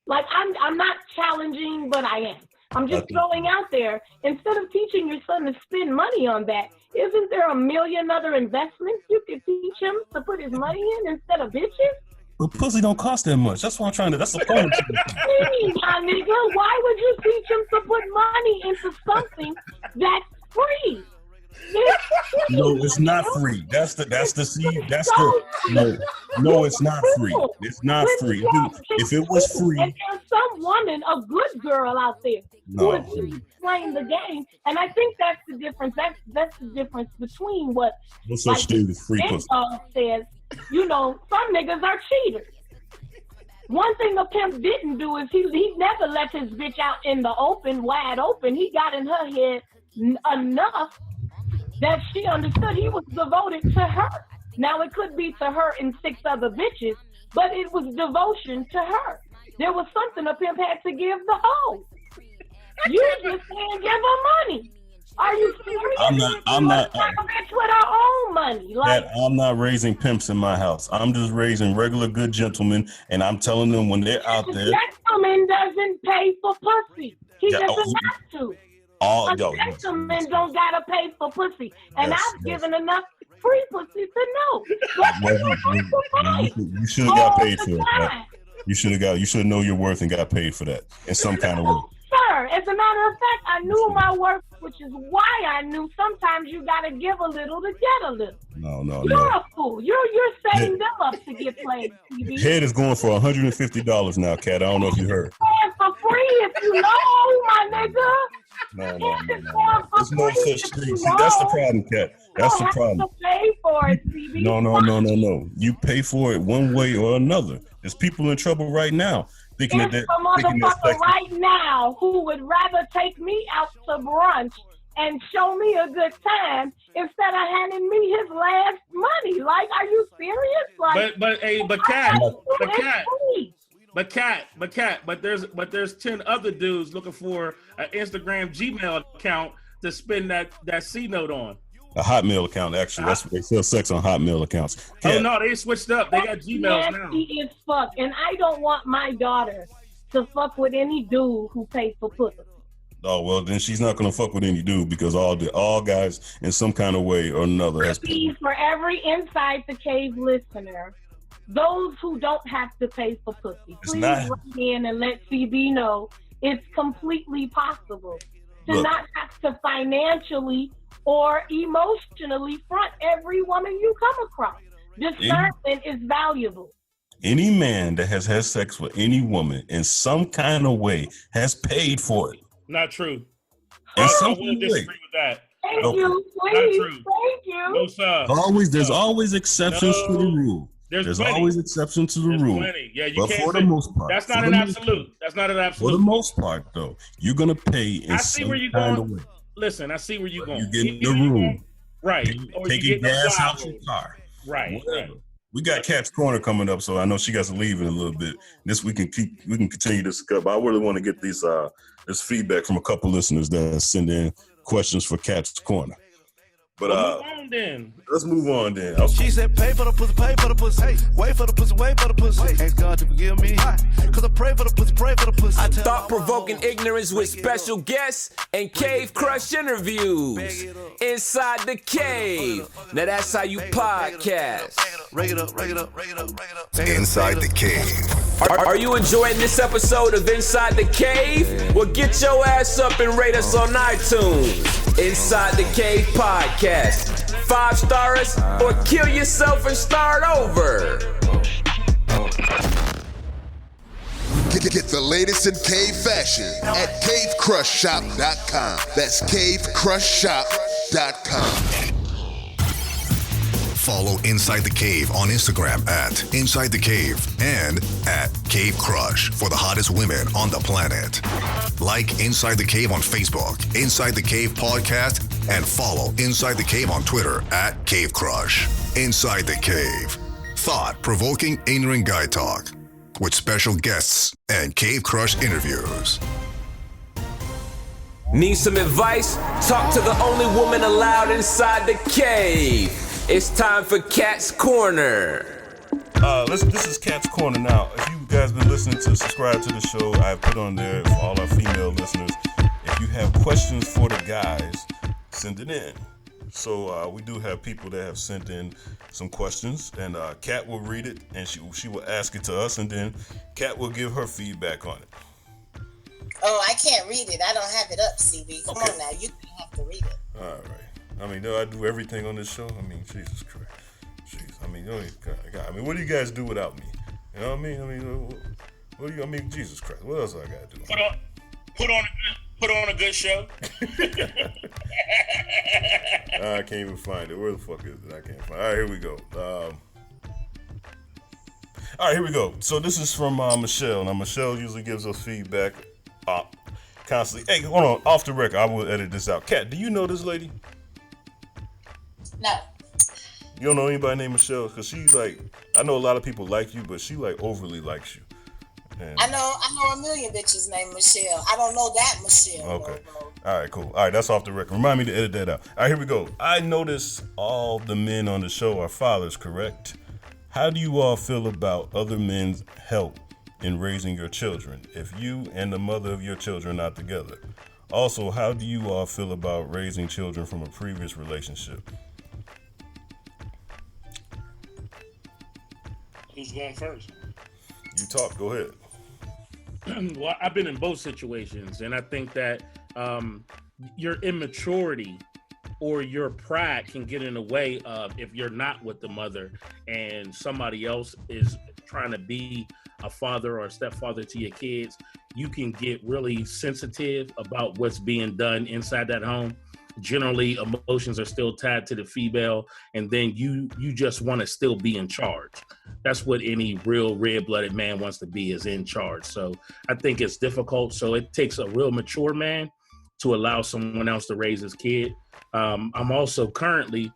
Speaker 6: Like, I'm not challenging, but I am. I'm just throwing out there, instead of teaching your son to spend money on that, isn't there a million other investments you could teach him to put his money in instead of bitches?
Speaker 4: But pussy don't cost that much. That's what I'm trying to. That's the point.
Speaker 11: My nigga, why would you teach him to put money into something that's free?
Speaker 4: No, it's not free. That's the seed. That's the no. It's not free. It's not free. If it was free,
Speaker 11: and there's some woman, a good girl out there, who is playing the game, and I think that's the difference. That's the difference between what
Speaker 4: no such thing as free pussy
Speaker 11: says. You know, some niggas are cheaters. One thing a pimp didn't do is he never let his bitch out in the open, wide open. He got in her head enough that she understood he was devoted to her. Now, it could be to her and 6 other bitches, but it was devotion to her. There was something a pimp had to give the hoe. You just can't give her money. Are you serious?
Speaker 4: I'm not.
Speaker 11: A bitch with her own money. Like,
Speaker 4: I'm not raising pimps in my house. I'm just raising regular good gentlemen, and I'm telling them when they're out there.
Speaker 11: Gentleman doesn't pay for pussy. He doesn't have to. A gentleman don't gotta pay for pussy, and I've given enough free pussy to know.
Speaker 4: You should have got paid for it. Right? You should have known your worth and got paid for that in some kind of way.
Speaker 11: Sir, as a matter of fact, I knew my worth, which is why I knew sometimes you gotta give a little to get a little.
Speaker 4: No.
Speaker 11: You're a fool. You're setting them up to get played. TV.
Speaker 4: Head is going for $150 now, Cat. I don't know if you heard.
Speaker 11: For free, if you know, my nigga.
Speaker 4: No. There's no such thing. See, that's the problem, Cat. That's the problem.
Speaker 11: You pay for it, CB.
Speaker 4: No. You pay for it one way or another. There's people in trouble right now thinking
Speaker 11: There's
Speaker 4: that.
Speaker 11: a motherfucker right now who would rather take me out to brunch and show me a good time instead of handing me his last money. Like, are you serious? Like,
Speaker 3: but there's 10 other dudes looking for an Instagram Gmail account to spend that C note on.
Speaker 4: A Hotmail account, actually. That's they sell sex on Hotmail accounts.
Speaker 3: Oh no, they switched up. They got Gmails now.
Speaker 11: Nasty as fuck, and I don't want my daughter to fuck with any dude who pays for pussy.
Speaker 4: Oh well, then she's not gonna fuck with any dude because all guys in some kind of way or another has paid.
Speaker 11: For every Inside the Cave listener, those who don't have to pay for pussy, please write in and let CB know it's completely possible to not have to financially or emotionally front every woman you come across. Discernment is valuable.
Speaker 4: Any man that has had sex with any woman in some kind of way has paid for it.
Speaker 3: Not true.
Speaker 4: In some
Speaker 3: I will disagree with that.
Speaker 11: Thank you, please. Thank you.
Speaker 3: No, sir.
Speaker 4: There's always exceptions to the rule. There's always exceptions to the rule.
Speaker 3: Yeah, you
Speaker 4: but
Speaker 3: can't
Speaker 4: for the most part,
Speaker 3: that's not an absolute. That's not an absolute.
Speaker 4: For the most part, though, you're gonna pay in some kind of way.
Speaker 3: Listen, I see where you're going.
Speaker 4: You get in the room,
Speaker 3: right?
Speaker 4: Taking gas out your car,
Speaker 3: right?
Speaker 4: We got Cat's Corner coming up, so I know she got to leave in a little bit. We can continue this up. I really want to get this feedback from a couple listeners that send in questions for Cat's Corner. But let's move on then.
Speaker 8: She said, pay for the pussy, pay for the pussy. Hey, wait for the pussy, wait for the pussy. Ask God to forgive me. Cause I pray for the pussy, pray for the pussy.
Speaker 2: Thought-provoking ignorance with special guests and Cave Crush interviews. Inside the Cave. Now that's how you podcast.
Speaker 1: Inside the Cave.
Speaker 2: Are you enjoying this episode of Inside the Cave? Well, get your ass up and rate us on iTunes. Inside the Cave Podcast. 5 stars or kill yourself and start over.
Speaker 12: Get the latest in cave fashion at cavecrushshop.com. That's cavecrushshop.com.
Speaker 1: Follow Inside the Cave on Instagram at Inside the Cave and at Cave Crush for the hottest women on the planet. Like Inside the Cave on Facebook, Inside the Cave Podcast, and follow Inside the Cave on Twitter at Cave Crush. Inside the Cave. Thought-provoking ignorant guy talk with special guests and Cave Crush interviews.
Speaker 2: Need some advice? Talk to the only woman allowed inside the cave. It's time for Cat's Corner.
Speaker 4: This is Cat's Corner now. If you guys been listening to subscribe to the show, I put on there for all our female listeners. If you have questions for the guys, send it in. So we do have people that have sent in some questions, and Kat will read it, and she will ask it to us, and then Kat will give her feedback on it.
Speaker 6: Oh, I can't read it. I don't have it up, CB. Come on now, you have to read it.
Speaker 4: All right. I mean, I do everything on this show. I mean, Jesus Christ. Jeez. I mean, what do you guys do without me? You know what I mean? What do you? I mean, Jesus Christ. What else I gotta do?
Speaker 10: Put on a good show.
Speaker 4: I can't even find it. Where the fuck is it? I can't find it. All right, here we go. All right, here we go. So this is from Michelle. Now, Michelle usually gives us feedback constantly. Hey, hold on. Off the record, I will edit this out. Kat, do you know this lady?
Speaker 6: No.
Speaker 4: You don't know anybody named Michelle? Because she's like, I know a lot of people like you, but she like overly likes you. And
Speaker 6: I know a million bitches named Michelle. I don't know that Michelle.
Speaker 4: Okay. All right, cool. All right, that's off the record. Remind me to edit that out. All right, here we go. I notice all the men on the show are fathers, correct? How do you all feel about other men's help in raising your children if you and the mother of your children are not together? Also, how do you all feel about raising children from a previous relationship?
Speaker 3: Who's going first?
Speaker 4: You talk. Go ahead.
Speaker 3: Well, I've been in both situations, and I think that your immaturity or your pride can get in the way of if you're not with the mother and somebody else is trying to be a father or a stepfather to your kids. You can get really sensitive about what's being done inside that home. Generally, emotions are still tied to the female, and then you just want to still be in charge. That's what any real red-blooded man wants to be, is in charge. So I think it's difficult. So it takes a real mature man to allow someone else to raise his kid. I'm also currently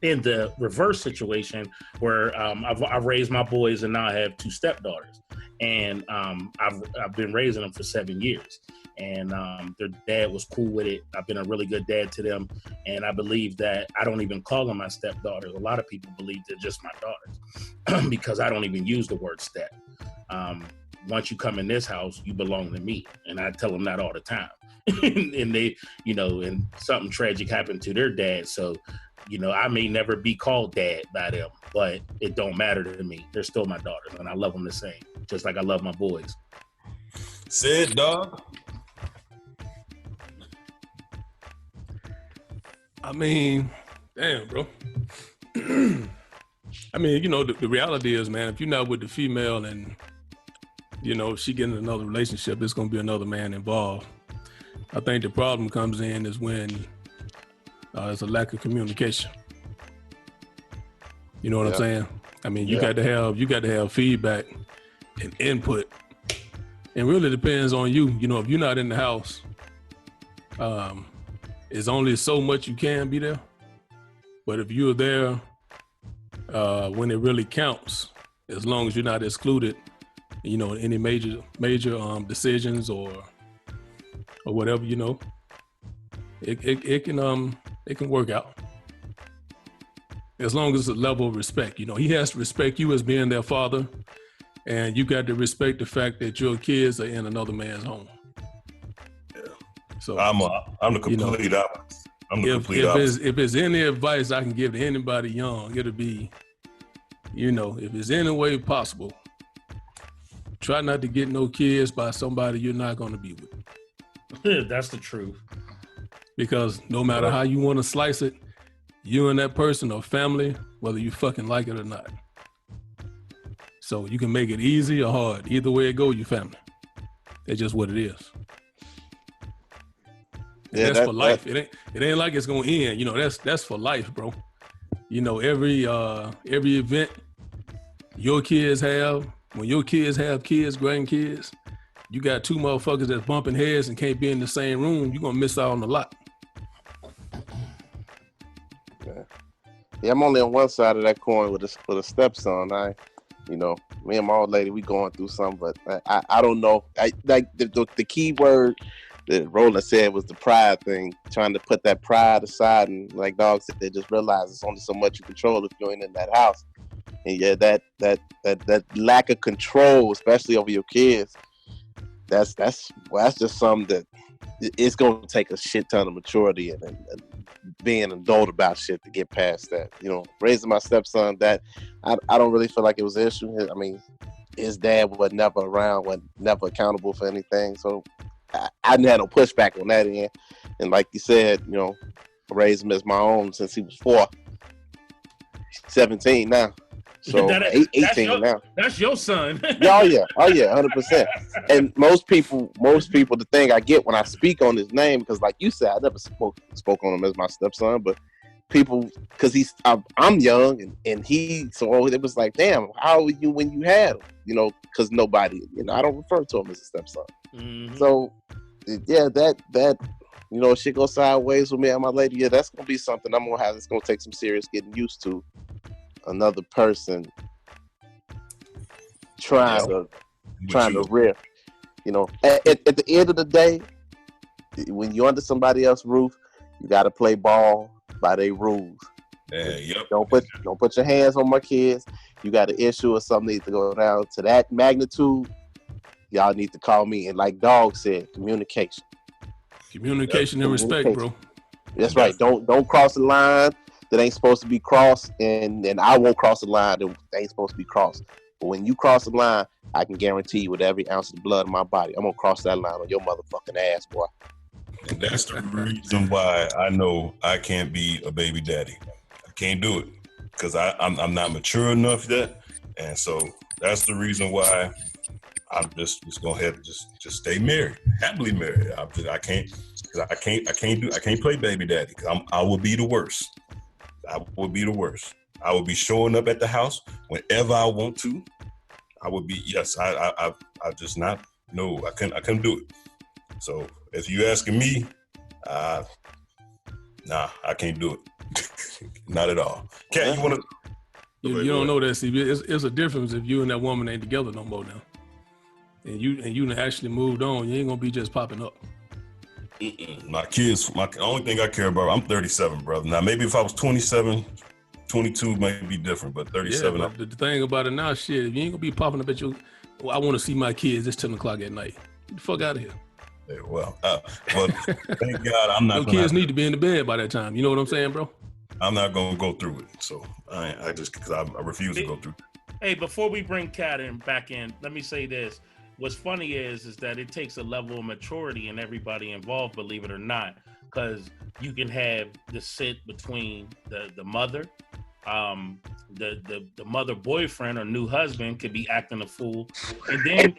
Speaker 3: in the reverse situation where I've raised my boys, and now I have two stepdaughters, and I've been raising them for 7 years. And their dad was cool with it. I've been a really good dad to them. And I believe that I don't even call them my stepdaughters. A lot of people believe they're just my daughters because I don't even use the word step. Once you come in this house, you belong to me. And I tell them that all the time. And they, and something tragic happened to their dad. So, I may never be called dad by them, but it don't matter to me. They're still my daughters, and I love them the same, just like I love my boys.
Speaker 4: Say it, dog.
Speaker 5: I mean, damn, bro. I mean, the reality is, man, if you're not with the female and, if she gets in another relationship, it's going to be another man involved. I think the problem comes in is when there's a lack of communication. You know what I'm saying? I mean, you got to have feedback and input. It really depends on you. If you're not in the house, it's only so much you can be there. But if you're there when it really counts, as long as you're not excluded, any major decisions or whatever, it can work out. As long as it's a level of respect. He has to respect you as being their father, and you got to respect the fact that your kids are in another man's home. So
Speaker 4: I'm the complete opposite. I'm the complete opposite.
Speaker 5: If there's any advice I can give to anybody young, it'll be, if it's any way possible, try not to get no kids by somebody you're not going to be with.
Speaker 3: That's the truth.
Speaker 5: Because no matter how you want to slice it, you and that person are family, whether you fucking like it or not. So you can make it easy or hard. Either way it go, you family. That's just what it is. Yeah, that's for life. It ain't like it's gonna end. That's for life, bro. Every event your kids have, when your kids have kids, grandkids, you got two motherfuckers that's bumping heads and can't be in the same room, you're gonna miss out on a lot.
Speaker 9: Yeah, I'm only on one side of that coin with a stepson. Me and my old lady, we going through something, but I don't know. The key word that Roland said was the pride thing, trying to put that pride aside, and like Dog said, they just realize it's only so much you control if you ain't in that house. And yeah, that lack of control, especially over your kids, that's just something that it's gonna take a shit ton of maturity and being an adult about shit to get past that. You know, raising my stepson, that I don't really feel like it was an issue. I mean, his dad was never around, was never accountable for anything. So I didn't have no pushback on that end. And like you said, you know, I raised him as my own since he was 4. 17 now. So 18 now.
Speaker 3: That's your son.
Speaker 9: Oh yeah, 100%. And most people, the thing I get when I speak on his name, because like you said, I never spoke on him as my stepson, but people, because I'm young and he, so it was like, damn, how were you when you had him? You know, because nobody, you know, I don't refer to him as a stepson. Mm-hmm. So yeah, that you know, shit goes sideways with me and my lady. Yeah, that's gonna be something I'm gonna have. It's gonna take some serious getting used to. Another person trying to rip. You know, at the end of the day, when you're under somebody else's roof, you got to play ball by their rules.
Speaker 4: Yeah, yep.
Speaker 9: Don't put your hands on my kids. You got an issue or something needs to go down to that magnitude. Y'all need to call me. And like Dog said, communication
Speaker 5: and respect, bro.
Speaker 9: That's right. Don't cross the line that ain't supposed to be crossed, and I won't cross the line that ain't supposed to be crossed. But when you cross the line, I can guarantee you with every ounce of blood in my body, I'm gonna cross that line on your motherfucking ass, boy.
Speaker 4: And that's the reason why I know I can't be a baby daddy. I can't do it because I'm not mature enough yet, and so that's the reason why I'm just gonna have to just stay married, happily married. I can't play baby daddy because I will be the worst. I would be the worst. I would be showing up at the house whenever I want to. I would be, yes, I just not, no, I couldn't do it. So if you asking me, nah, I can't do it. Not at all. Cat, you want to?
Speaker 5: You don't know that, CB. It's a difference if you and that woman ain't together no more now. And you actually moved on. You ain't gonna be just popping up.
Speaker 4: My kids, the only thing I care about, I'm 37, brother. Now, maybe if I was 27, 22 might be different, but 37.
Speaker 5: Yeah, but the thing about it now, shit, if you ain't gonna be popping up at I want to see my kids, it's 10 o'clock at night. Get the fuck out of here.
Speaker 4: Yeah, well, thank God I'm not.
Speaker 5: Your kids need to be in the bed by that time. You know what I'm saying, bro?
Speaker 4: I'm not gonna go through it. So I refuse to go through.
Speaker 3: Hey, before we bring Kat back in, let me say this. What's funny is that it takes a level of maturity in everybody involved, believe it or not, because you can have the sit between the mother, the mother boyfriend or new husband could be acting a fool, and then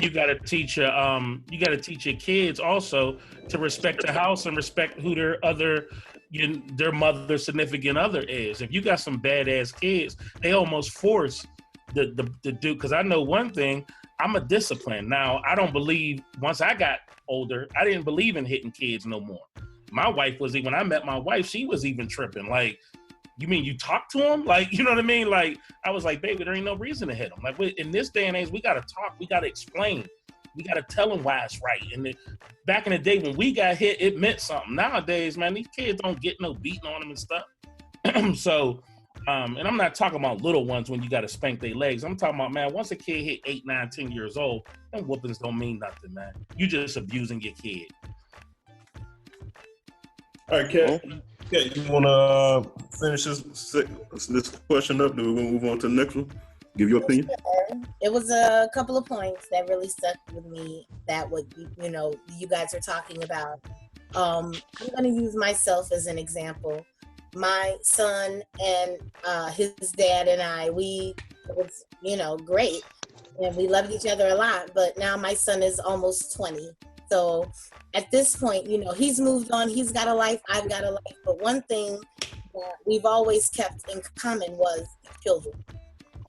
Speaker 3: you got to teach your kids also to respect the house and respect who their mother's significant other is. If you got some badass kids, they almost force the dude, because I know one thing, I'm a discipline. Now, I don't believe, once I got older, I didn't believe in hitting kids no more. My wife when I met my wife, she was even tripping. Like, you mean you talk to him? Like, you know what I mean? Like, I was like, baby, there ain't no reason to hit him. Like, in this day and age, we got to talk. We got to explain. We got to tell them why it's right. And back in the day when we got hit, it meant something. Nowadays, man, these kids don't get no beating on them and stuff. So, and I'm not talking about little ones when you got to spank their legs. I'm talking about, man, once a kid hit 8, 9, 10 years old, them whoopings don't mean nothing, man. You just abusing your kid.
Speaker 4: All right, Kat, you want to finish this question up? Then we're going to move on to the next one. Give your opinion.
Speaker 6: It was a couple of points that really stuck with me that you guys are talking about. I'm going to use myself as an example. My son and his dad and I, it was great, and we loved each other a lot. But now my son is almost 20, so at this point, he's moved on. He's got a life. I've got a life. But one thing that we've always kept in common was children.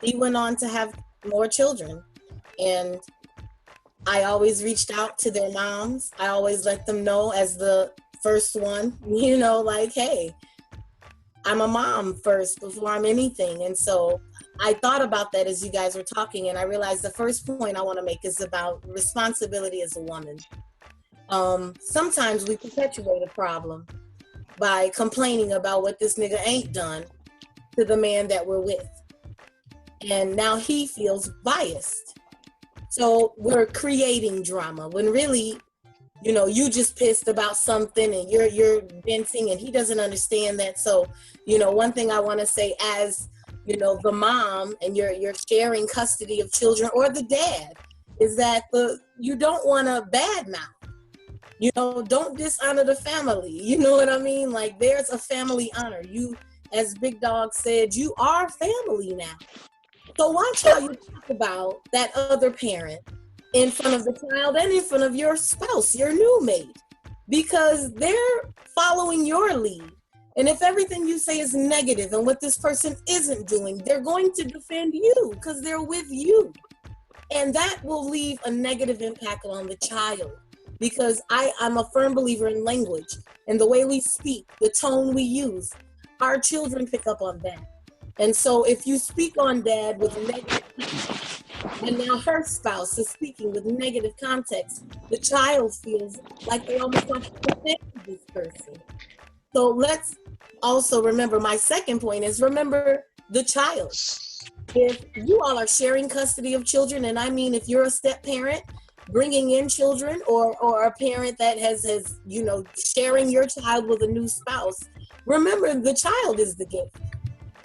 Speaker 6: He went on to have more children, and I always reached out to their moms. I always let them know as the first one, like, hey, I'm a mom first before I'm anything. And so I thought about that as you guys were talking, and I realized the first point I want to make is about responsibility as a woman. Sometimes we perpetuate a problem by complaining about what this nigga ain't done to the man that we're with. And now he feels biased. So we're creating drama when really you know, you just pissed about something and you're venting, and he doesn't understand that. So, you know, one thing I want to say, as you know, the mom, and you're sharing custody of children, or the dad, is that you don't want to badmouth. You know, don't dishonor the family. You know what I mean? Like, there's a family honor. You, as Big Dog said, you are family now. So watch how you talk about that other parent in front of the child and in front of your spouse, your new mate, because they're following your lead. And if everything you say is negative and what this person isn't doing, they're going to defend you because they're with you. And that will leave a negative impact on the child, because I'm a firm believer in language and the way we speak, the tone we use. Our children pick up on that. And so if you speak on dad with negative, and now her spouse is speaking with negative context, the child feels like they almost have to defend this person. So let's also remember, my second point is, remember the child. If you all are sharing custody of children, and I mean if you're a step parent, bringing in children, or a parent that has, you know, sharing your child with a new spouse, remember the child is the gift.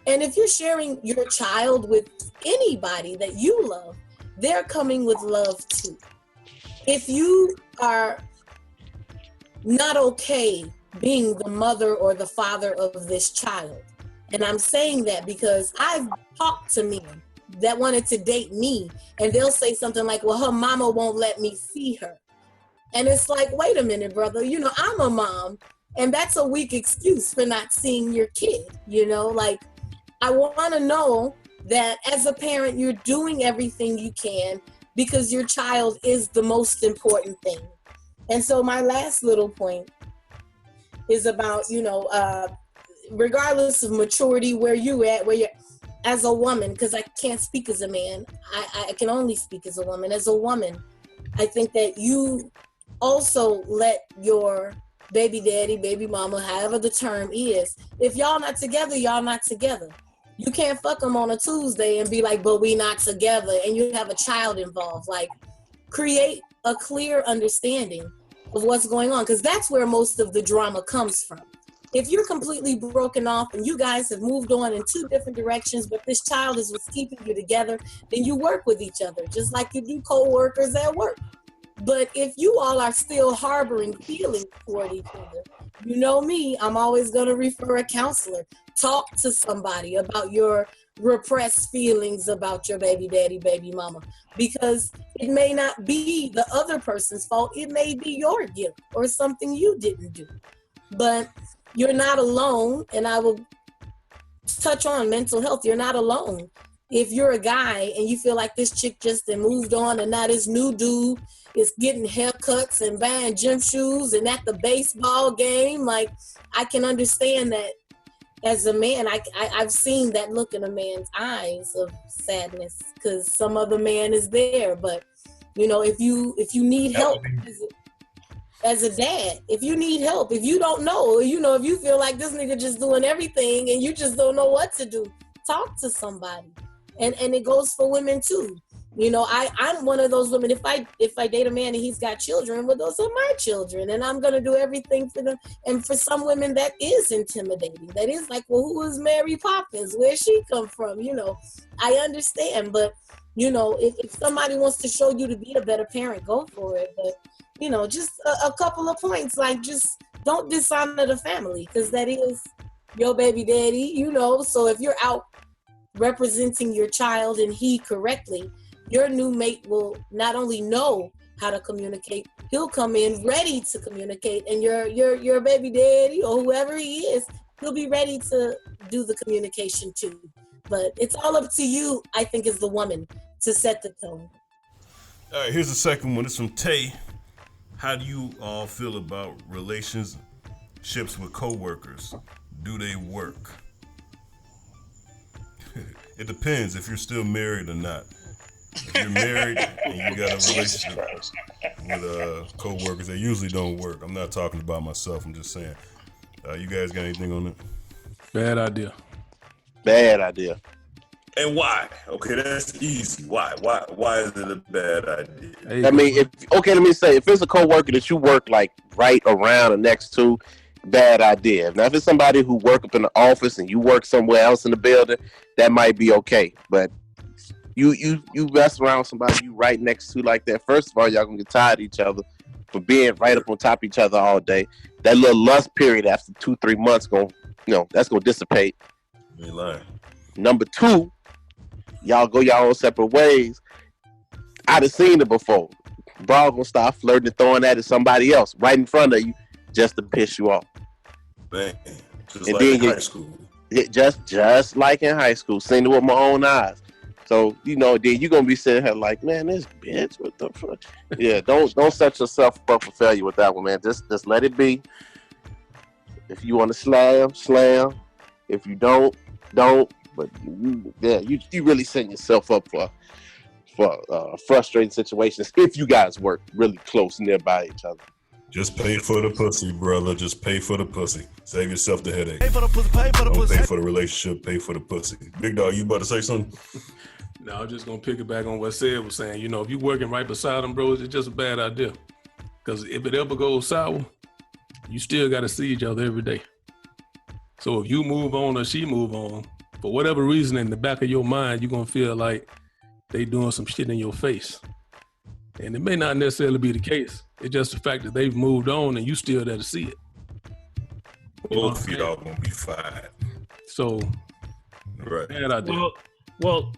Speaker 6: And if you're sharing your child with anybody that you love, they're coming with love too. If you are not okay being the mother or the father of this child, and I'm saying that because I've talked to men that wanted to date me, and they'll say something like, well, her mama won't let me see her. And it's like, wait a minute, brother, you know, I'm a mom, and that's a weak excuse for not seeing your kid, you know? Like, I want to know that as a parent, you're doing everything you can, because your child is the most important thing. And so my last little point is about, you know, regardless of maturity, where you're as a woman, because I can't speak as a man, I can only speak as a woman. As a woman, I think that you also let your baby daddy, baby mama, however the term is, if y'all not together, y'all not together. You can't fuck them on a Tuesday and be like, but we not together, and you have a child involved. Like, create a clear understanding of what's going on, because that's where most of the drama comes from. If you're completely broken off and you guys have moved on in two different directions, but this child is what's keeping you together, then you work with each other, just like you do co-workers at work. But if you all are still harboring feelings toward each other, you know me, I'm always going to refer a counselor. Talk to somebody about your repressed feelings about your baby daddy, baby mama, because it may not be the other person's fault. It may be your guilt or something you didn't do. But you're not alone, and I will touch on mental health. You're not alone. If you're a guy and you feel like this chick just moved on, and now this new dude is getting haircuts and buying gym shoes and at the baseball game, like, I can understand that. As a man, I've seen that look in a man's eyes of sadness, because some other man is there. But, you know, if you need help as a dad, if you need help, if you don't know, you know, if you feel like this nigga just doing everything and you just don't know what to do, talk to somebody. And it goes for women too. You know, I'm one of those women. If I date a man and he's got children, well, those are my children, and I'm gonna do everything for them. And for some women, that is intimidating. That is like, well, who is Mary Poppins? Where'd she come from? You know, I understand, but you know, if somebody wants to show you to be a better parent, go for it. But you know, just a couple of points, like, just don't dishonor the family, because that is your baby daddy. You know, so if you're out representing your child and he correctly, your new mate will not only know how to communicate, he'll come in ready to communicate, and your baby daddy or whoever he is, he'll be ready to do the communication too. But it's all up to you, I think, as the woman, to set the tone.
Speaker 4: All right, here's the second one. It's from Tay. How do you all feel about relationships with coworkers? Do they work? It depends if you're still married or not. If you're married and you got a relationship with co-workers, they usually don't work. I'm not talking about myself. I'm just saying. You guys got anything on that?
Speaker 5: Bad idea.
Speaker 9: Bad idea.
Speaker 4: And why? Okay, that's easy. Why? Why is it a bad idea?
Speaker 9: I mean, let me say, if it's a coworker that you work like right around or next to, bad idea. Now, if it's somebody who work up in the office and you work somewhere else in the building, that might be okay. But you mess around with somebody you right next to like that, first of all, y'all gonna get tired of each other for being right up on top of each other all day. That little lust period after 2-3 months that's gonna dissipate.
Speaker 4: You lying.
Speaker 9: Number 2, y'all go y'all own separate ways. I'd have seen it before. Bro gonna start flirting and throwing that at somebody else right in front of you just to piss you off.
Speaker 4: Man, just
Speaker 9: and
Speaker 4: like in high school.
Speaker 9: Just like in high school, seen it with my own eyes. So, then you're going to be sitting here like, man, this bitch, what the fuck? Yeah, don't set yourself up for failure with that one, man. Just let it be. If you want to slam. If you don't. But you really setting yourself up for frustrating situations if you guys work really close nearby each other.
Speaker 4: Just pay for the pussy, brother. Just pay for the pussy. Save yourself the headache.
Speaker 8: Pay for the pussy, pay for the pussy.
Speaker 4: Don't pay for the relationship, pay for the pussy. Big dog, you about to say something?
Speaker 5: No, I'm just gonna pick it back on what Sid was saying. If you're working right beside them, bro, it's just a bad idea. Because if it ever goes sour, you still gotta see each other every day. So if you move on or she move on, for whatever reason in the back of your mind, you're gonna feel like they doing some shit in your face. And it may not necessarily be the case. It's just the fact that they've moved on and you still there to see it.
Speaker 4: Both of y'all gonna be fired.
Speaker 5: So,
Speaker 4: right.
Speaker 5: Bad idea.
Speaker 3: Well,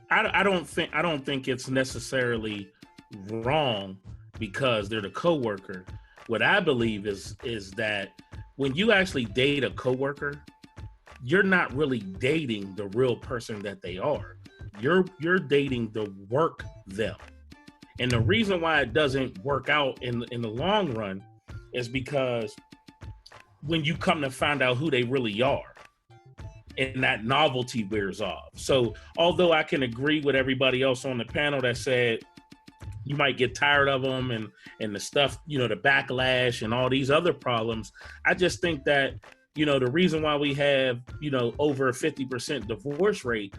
Speaker 3: I don't think it's necessarily wrong because they're the coworker. What I believe is that when you actually date a coworker, you're not really dating the real person that they are. You're dating the work them. And the reason why it doesn't work out in the long run is because when you come to find out who they really are, and that novelty wears off. So although I can agree with everybody else on the panel that said you might get tired of them and the stuff, the backlash and all these other problems, I just think that, the reason why we have, over a 50% divorce rate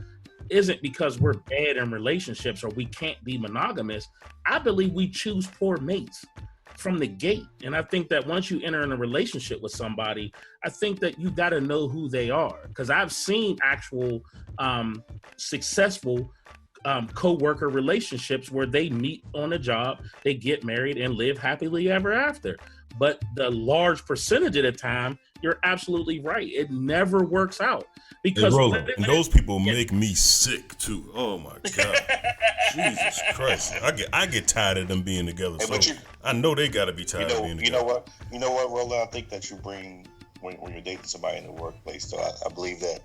Speaker 3: isn't because we're bad in relationships or we can't be monogamous. I believe we choose poor mates from the gate. And I think that once you enter in a relationship with somebody, I think that you got to know who they are. Because I've seen actual successful co-worker relationships where they meet on a job, they get married and live happily ever after. But the large percentage of the time, you're absolutely right. It never works out. Because
Speaker 4: and those people make me sick too. Oh my God. Jesus Christ. I get tired of them being together. Hey, I know they gotta be tired of being together.
Speaker 7: You know what, Roland? I think that you bring when you're dating somebody in the workplace. So I believe that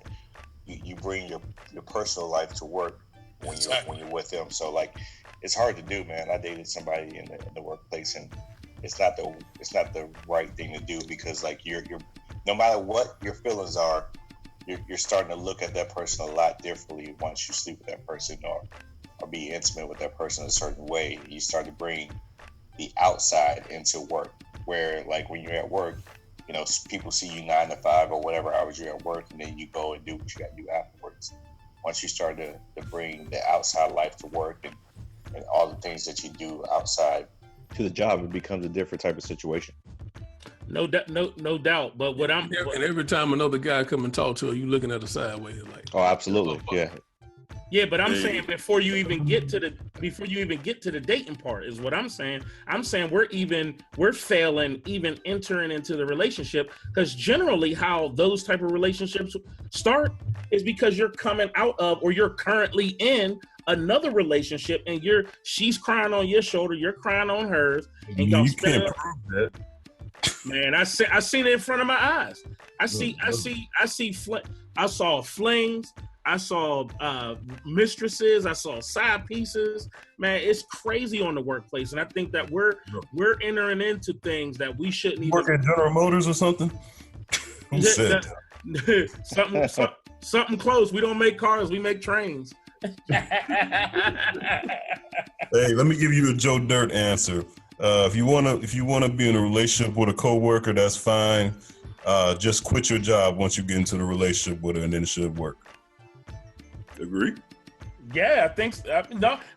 Speaker 7: you bring your personal life to work when you're with them. So like it's hard to do, man. I dated somebody in the workplace and it's not the right thing to do because like you're no matter what your feelings are, you're starting to look at that person a lot differently once you sleep with that person or be intimate with that person a certain way. You start to bring the outside into work, where like when you're at work, people see you 9 to 5 or whatever hours you're at work, and then you go and do what you got to do afterwards. Once you start to bring the outside life to work and all the things that you do outside
Speaker 13: to the job, it becomes a different type of situation.
Speaker 3: No doubt. But what I'm
Speaker 5: and every time another guy come and talk to her, you looking at her sideways like.
Speaker 13: Oh, absolutely, yeah.
Speaker 3: Yeah, but I'm saying before you even get to the dating part is what I'm saying. I'm saying we're failing even entering into the relationship because generally how those type of relationships start is because you're coming out of or you're currently in another relationship and she's crying on your shoulder, you're crying on hers, and y'all can't prove that. Man, I seen it in front of my eyes. I saw flings. I saw mistresses. I saw side pieces. Man, it's crazy on the workplace, and I think that we're entering into things that we shouldn't even.
Speaker 4: Work at General Motors or something. Who said
Speaker 3: that? something close. We don't make cars. We make trains.
Speaker 4: Hey, let me give you a Joe Dirt answer. If you wanna be in a relationship with a coworker, that's fine. Just quit your job once you get into the relationship with her, and then it should work. Agree?
Speaker 3: Yeah, I think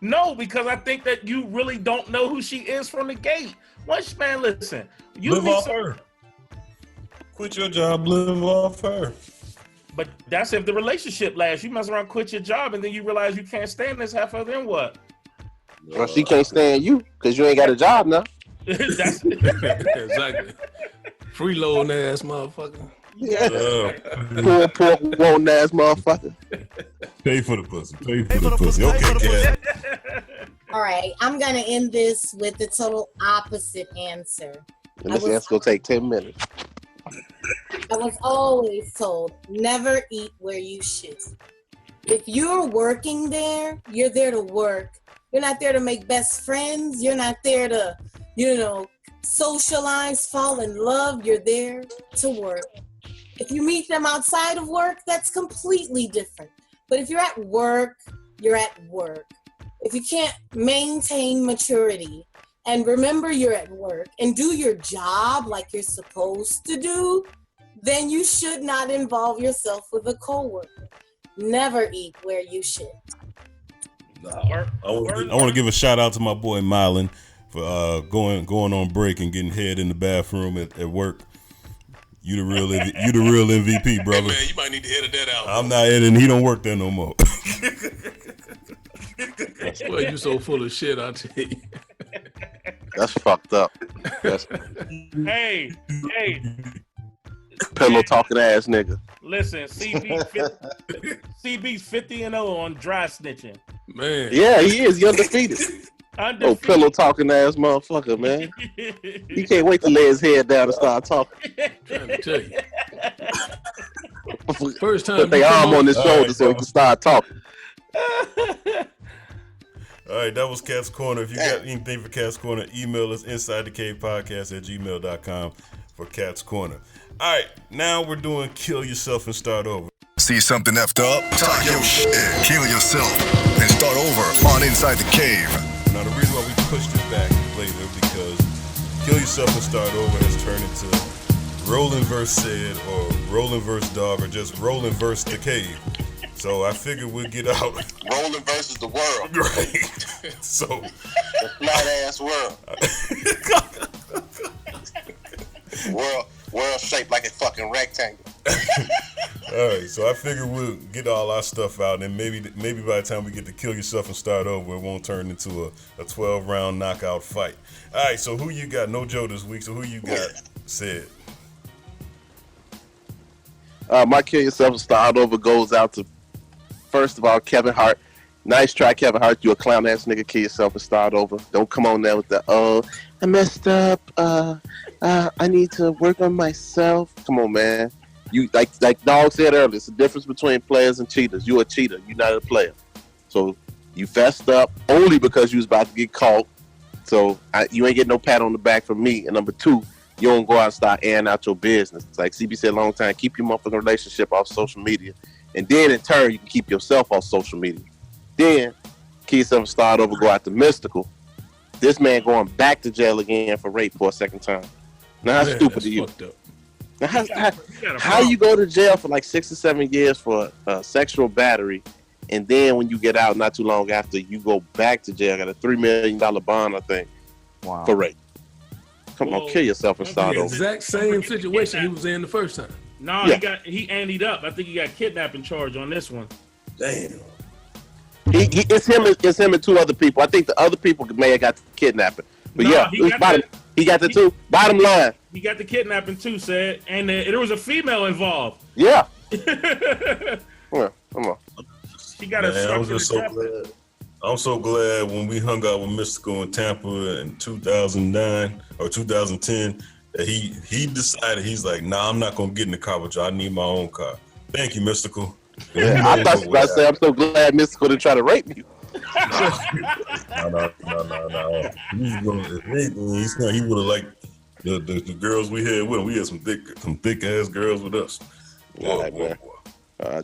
Speaker 3: no, because I think that you really don't know who she is from the gate. Once, man, listen, you
Speaker 4: live off her. Quit your job, live off her.
Speaker 3: But that's if the relationship lasts. You mess around, quit your job, and then you realize you can't stand this half of then what?
Speaker 9: Well, she can't stand you because you ain't got a job now.
Speaker 3: That's
Speaker 5: exactly. Freeloading ass motherfucker.
Speaker 9: Yeah. Poor pork wanting ass motherfucker.
Speaker 4: Pay for the pussy. Pay for the pussy. Okay, Cat.
Speaker 6: All right, I'm gonna end this with the total opposite answer.
Speaker 9: And this answer will take 10 minutes.
Speaker 6: I was always told, never eat where you should. If you're working there, you're there to work. You're not there to make best friends. You're not there to, socialize, fall in love. You're there to work. If you meet them outside of work, that's completely different. But if you're at work, you're at work. If you can't maintain maturity and remember you're at work and do your job like you're supposed to do, then you should not involve yourself with a coworker. Never eat where you should.
Speaker 4: I want to give a shout out to my boy Mylan for going on break and getting head in the bathroom at work. You the real MVP, brother.
Speaker 14: Hey man, you might need to edit that out.
Speaker 4: I'm not editing. He don't work there no more.
Speaker 5: Well, you so full of shit, I tell you.
Speaker 9: That's fucked up.
Speaker 3: Hey.
Speaker 9: Pillow talking ass nigga.
Speaker 3: Listen, CB's 50-0 on dry snitching.
Speaker 5: Man.
Speaker 9: Yeah, he is. He undefeated. Oh, pillow talking ass motherfucker, man. He can't wait to lay his head down and start talking.
Speaker 5: Trying to tell you. First time.
Speaker 9: Put their arm on his shoulder so he can start talking.
Speaker 4: All right, that was Cat's Corner. If you got anything for Cat's Corner, email us insidethecavepodcast@gmail.com for Cat's Corner. All right, now we're doing Kill Yourself and Start Over.
Speaker 1: See something effed up? Talk your shit. Kill yourself and start over on Inside the Cave.
Speaker 4: Now, the reason why we pushed it back later because Kill Yourself and Start Over has turned into Roland vs. Sid or Roland vs. Dog or just Roland vs. the Cave. So I figured we'd get out.
Speaker 7: Roland versus the world.
Speaker 4: Right. So.
Speaker 7: The flat ass world. World shaped like a fucking rectangle.
Speaker 4: All right, so I figured we'll get all our stuff out, and maybe by the time we get to Kill Yourself and Start Over, it won't turn into a 12-round knockout fight. All right, so who you got? No Joe this week, so who you got? Sid.
Speaker 9: My Kill Yourself and Start Over goes out to, first of all, Kevin Hart. Nice try, Kevin Hart. You a clown ass nigga. Kill yourself and start over. Don't come on there with the I messed up. I need to work on myself. Come on, man. You like Dog said earlier. It's the difference between players and cheaters. You a cheater. You're not a player. So you fessed up only because you was about to get caught. So you ain't getting no pat on the back from me. And number two, you don't go out and start airing out your business. It's like CB said a long time. Keep your motherfucking relationship off social media, and then in turn you can keep yourself off social media. Then, Kill Yourself and Start Over, go out to Mystical. This man going back to jail again for rape for a second time. Now, how stupid are you? Now, how you go to jail for like 6 or 7 years for sexual battery, and then when you get out not too long after, you go back to jail, got a $3 million bond, I think, for rape. Come on, kill yourself and start over.
Speaker 5: Exact same situation he was in the first time.
Speaker 3: No,
Speaker 9: Yeah.
Speaker 3: he anteed up. I think he got kidnapping charge on this one.
Speaker 4: Damn.
Speaker 9: It's him and two other people. I think the other people may have got the kidnapping. But
Speaker 3: No,
Speaker 9: he got the two. Bottom line.
Speaker 3: He got the kidnapping too, said, and there was a female involved.
Speaker 9: Yeah. Come on.
Speaker 3: She got a
Speaker 4: Man, I'm so glad when we hung out with Mystical in Tampa in 2009 or 2010 that he decided, he's like, nah, I'm not gonna get in the car with you. I need my own car. Thank you, Mystical.
Speaker 9: Yeah, I thought you were about to say, I'm so glad Mystical didn't try to rape you.
Speaker 4: No. He would have liked the girls we had with him. We had some thick ass girls with us.
Speaker 9: All right, man.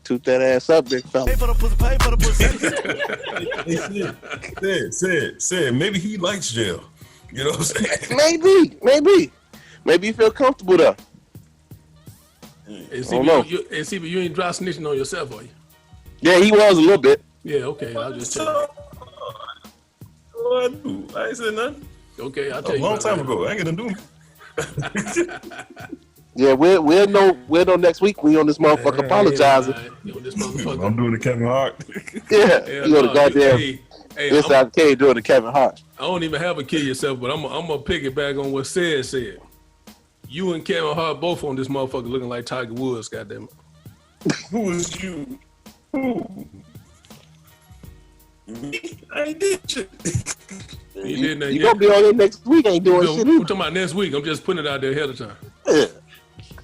Speaker 9: Toot that ass up, big fella.
Speaker 8: Pay for the pussy.
Speaker 4: Said, maybe he likes jail. You know what I'm
Speaker 9: saying? Maybe you feel comfortable there.
Speaker 5: And see, but you ain't dry snitching on yourself, are you?
Speaker 9: Yeah, he was a little bit.
Speaker 5: Yeah, okay. I'll just tell you.
Speaker 4: What I do? I ain't said nothing.
Speaker 5: Okay, I'll tell you.
Speaker 4: A long time ago. I ain't gonna do it.
Speaker 9: Yeah, we'll know next week. We on this motherfucker apologizing.
Speaker 4: I'm doing the Kevin Hart.
Speaker 9: Yeah, you on the goddamn. This out K doing the Kevin Hart.
Speaker 5: I don't even have a kill yourself, but I'm gonna piggyback on what said. You and Kevin Hart both on this motherfucker looking like Tiger Woods. Goddamn it.
Speaker 4: Who is you? Who? I ain't did shit.
Speaker 9: You gonna be on it next week? Ain't doing shit.
Speaker 5: We're talking about next week. I'm just putting it out there ahead of time.
Speaker 9: Yeah.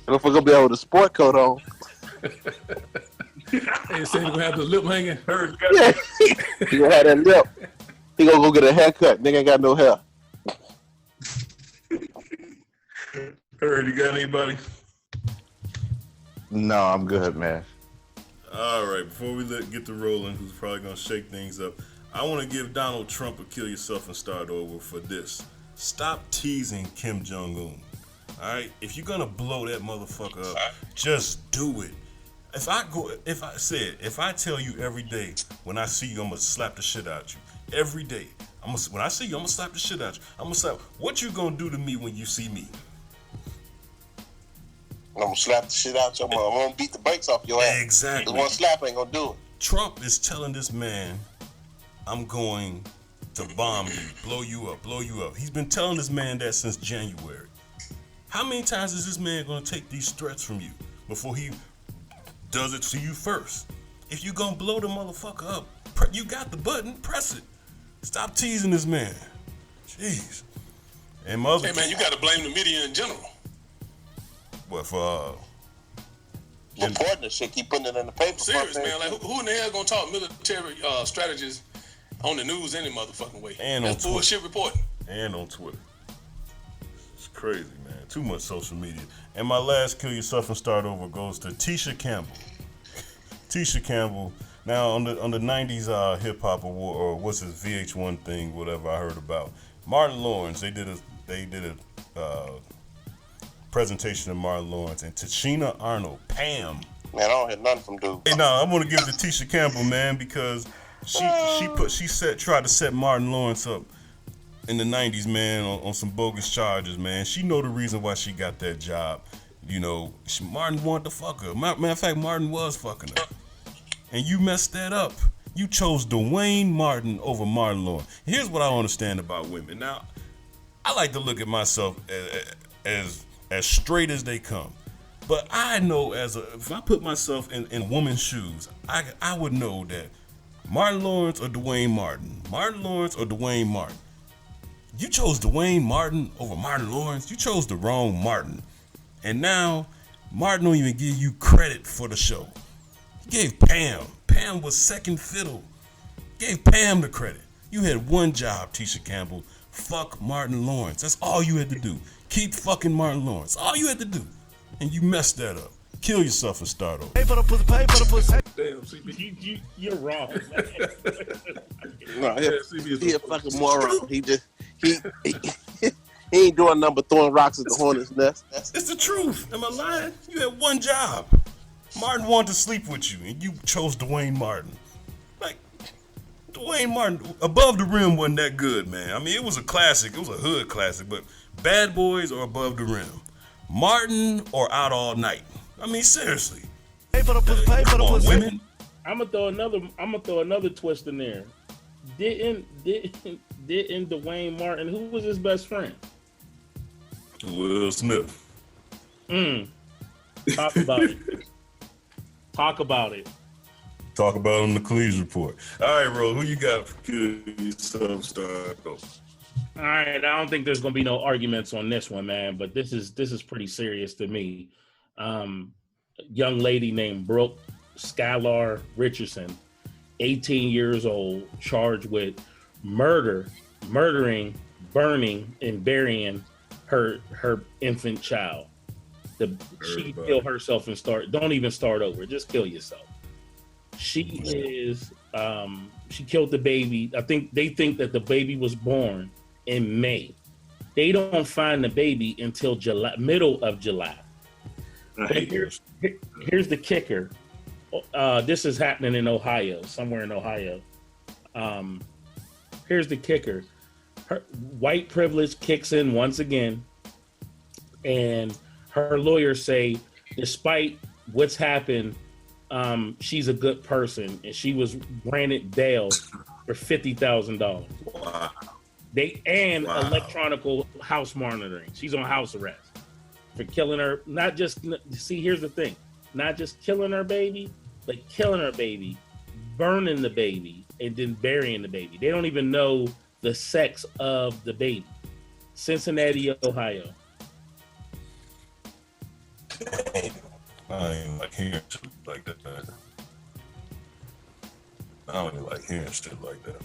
Speaker 9: Don't forget to be able to sport coat on.
Speaker 5: Hey, say you gonna have the lip hanging.
Speaker 9: Yeah. He gonna have that lip. He gonna go get a haircut. Nigga ain't got no hair.
Speaker 4: Heard, you got anybody?
Speaker 13: No, I'm good, man.
Speaker 4: All right, before we get to rolling, who's probably gonna shake things up, I want to give Donald Trump a kill yourself and start over for this. Stop teasing Kim Jong-un. All right, if you're gonna blow that motherfucker up, just do it. If I tell you every day when I see you, I'm gonna slap the shit out you. Every day, when I see you, I'm gonna slap the shit out you. I'm gonna slap. What you gonna do to me when you see me?
Speaker 7: I'm gonna slap the shit out you. I'm gonna beat the brakes off your ass.
Speaker 4: Exactly.
Speaker 7: One slap ain't gonna do it.
Speaker 4: Trump is telling this man, I'm going to bomb you, blow you up. He's been telling this man that since January. How many times is this man gonna take these threats from you before he does it to you first? If you gonna blow the motherfucker up, you got the button, press it. Stop teasing this man. Jeez. And
Speaker 10: hey man, you gotta blame the media in general.
Speaker 4: What for?
Speaker 7: Reporting this shit, keep putting it in the paper.
Speaker 10: Serious, man. Like, who in the hell gonna talk military strategies on the news any motherfucking way?
Speaker 4: And
Speaker 10: that's
Speaker 4: on
Speaker 10: bullshit reporting.
Speaker 4: And on Twitter. It's crazy, man. Too much social media. And my last kill yourself and start over goes to Tisha Campbell. Tisha Campbell. Now on the 90s hip hop award, or what's his VH1 thing, whatever I heard about. Martin Lawrence, they did a presentation of Martin Lawrence and Tashina Arnold, Pam.
Speaker 7: Man, I don't hear nothing from dude.
Speaker 4: Hey, no, I'm gonna give it to Tisha Campbell, man, because tried to set Martin Lawrence up in the 90s, man, on some bogus charges, man. She know the reason why she got that job. You know, Martin wanted to fuck her. Matter of fact, Martin was fucking her. And you messed that up. You chose Dwayne Martin over Martin Lawrence. Here's what I understand about women. Now, I like to look at myself as straight as they come. But I know if I put myself in woman's shoes, I would know that Martin Lawrence or Dwayne Martin. Martin Lawrence or Dwayne Martin. You chose Dwayne Martin over Martin Lawrence. You chose the wrong Martin. And now, Martin don't even give you credit for the show. He gave Pam. Pam was second fiddle. Gave Pam the credit. You had one job, Tisha Campbell. Fuck Martin Lawrence. That's all you had to do. Keep fucking Martin Lawrence. All you had to do. And you messed that up. Kill yourself and start over.
Speaker 8: Pay for the pussy.
Speaker 5: Damn, CB.
Speaker 3: You're wrong.
Speaker 9: No, he a fucking moron. He ain't doing nothing but throwing rocks at the hornet's nest.
Speaker 4: It's the truth. Am I lying? You had one job. Martin wanted to sleep with you, and you chose Dwayne Martin. Like, Dwayne Martin, Above the Rim wasn't that good, man. I mean, it was a classic. It was a hood classic, but Bad Boys or Above the Rim? Martin or Out All Night? I mean, seriously.
Speaker 8: Pay for the pussy.
Speaker 4: Women.
Speaker 3: I'm gonna throw another twist in there. Didn't Dwayne Martin, who was his best friend?
Speaker 4: Will Smith.
Speaker 3: Talk about it. Talk about it.
Speaker 4: Talk about it on the Cleese Report. All right, Ro, who you got for kill yourself start? All
Speaker 3: right, I don't think there's gonna be no arguments on this one, man. But this is pretty serious to me. Young lady named Brooke Skylar Richardson, 18 years old, charged with murdering, burning, and burying her infant child. She killed herself and don't even start over. Just kill yourself. She killed the baby. They think that the baby was born in May. They don't find the baby until middle of July. But here's the kicker. this is happening in Ohio, somewhere in Ohio. Here's the kicker. Her white privilege kicks in once again, and her lawyers say, despite what's happened, she's a good person, and she was granted bail for $50,000.
Speaker 4: Wow.
Speaker 3: Electronic house monitoring. She's on house arrest for killing her. Not just, see, here's the thing. Not just killing her baby, but killing her baby, burning the baby, and then burying the baby. They don't even know the sex of the baby. Cincinnati, Ohio.
Speaker 4: I ain't like hearing shit like that. I don't even like hearing shit like that.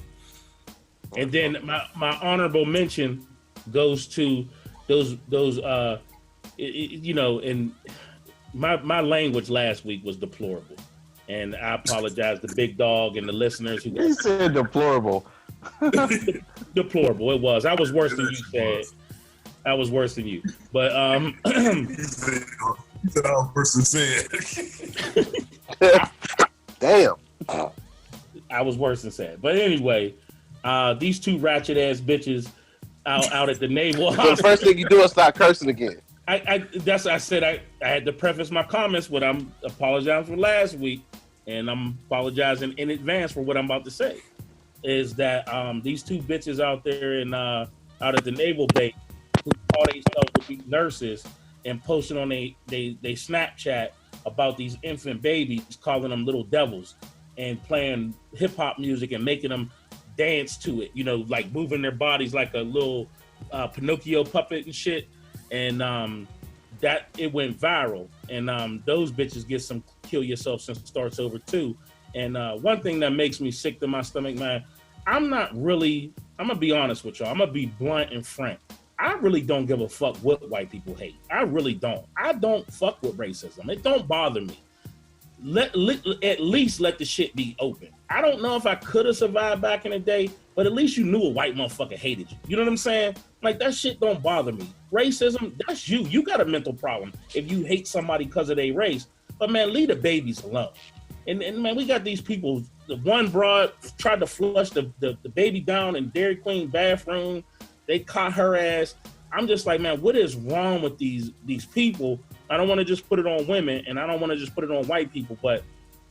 Speaker 3: And then my honorable mention goes to those you know, and my language last week was deplorable, and I apologize to Big Dog and the listeners who.
Speaker 14: He said deplorable.
Speaker 3: Deplorable. It was. I was worse than you said. I was worse than you, but
Speaker 4: He said I was worse than said.
Speaker 9: Damn.
Speaker 3: I was worse than said. But anyway, these two ratchet ass bitches out at the naval.
Speaker 9: So the first thing you do is start cursing again.
Speaker 3: I said I had to preface my comments with I'm apologizing for last week, and I'm apologizing in advance for what I'm about to say. Is that these two bitches out there and out at the naval base who call themselves to be nurses and posting on they Snapchat about these infant babies, calling them little devils, and playing hip hop music and making them dance to it, you know, like moving their bodies like a little Pinocchio puppet and shit. And that it went viral. And those bitches get some kill yourself since it starts over too. And one thing that makes me sick to my stomach, man, I'm gonna be honest with y'all. I'm gonna be blunt and frank. I really don't give a fuck what white people hate. I really don't. I don't fuck with racism. It don't bother me. At least let the shit be open. I don't know if I could have survived back in the day, but at least you knew a white motherfucker hated you. You know what I'm saying? Like, that shit don't bother me. Racism, that's you. You got a mental problem if you hate somebody because of their race. But man, leave the babies alone. And man, we got these people. The one broad tried to flush the baby down in Dairy Queen bathroom. They caught her ass. I'm just like, man, what is wrong with these people? I don't want to just put it on women, and I don't want to just put it on white people, but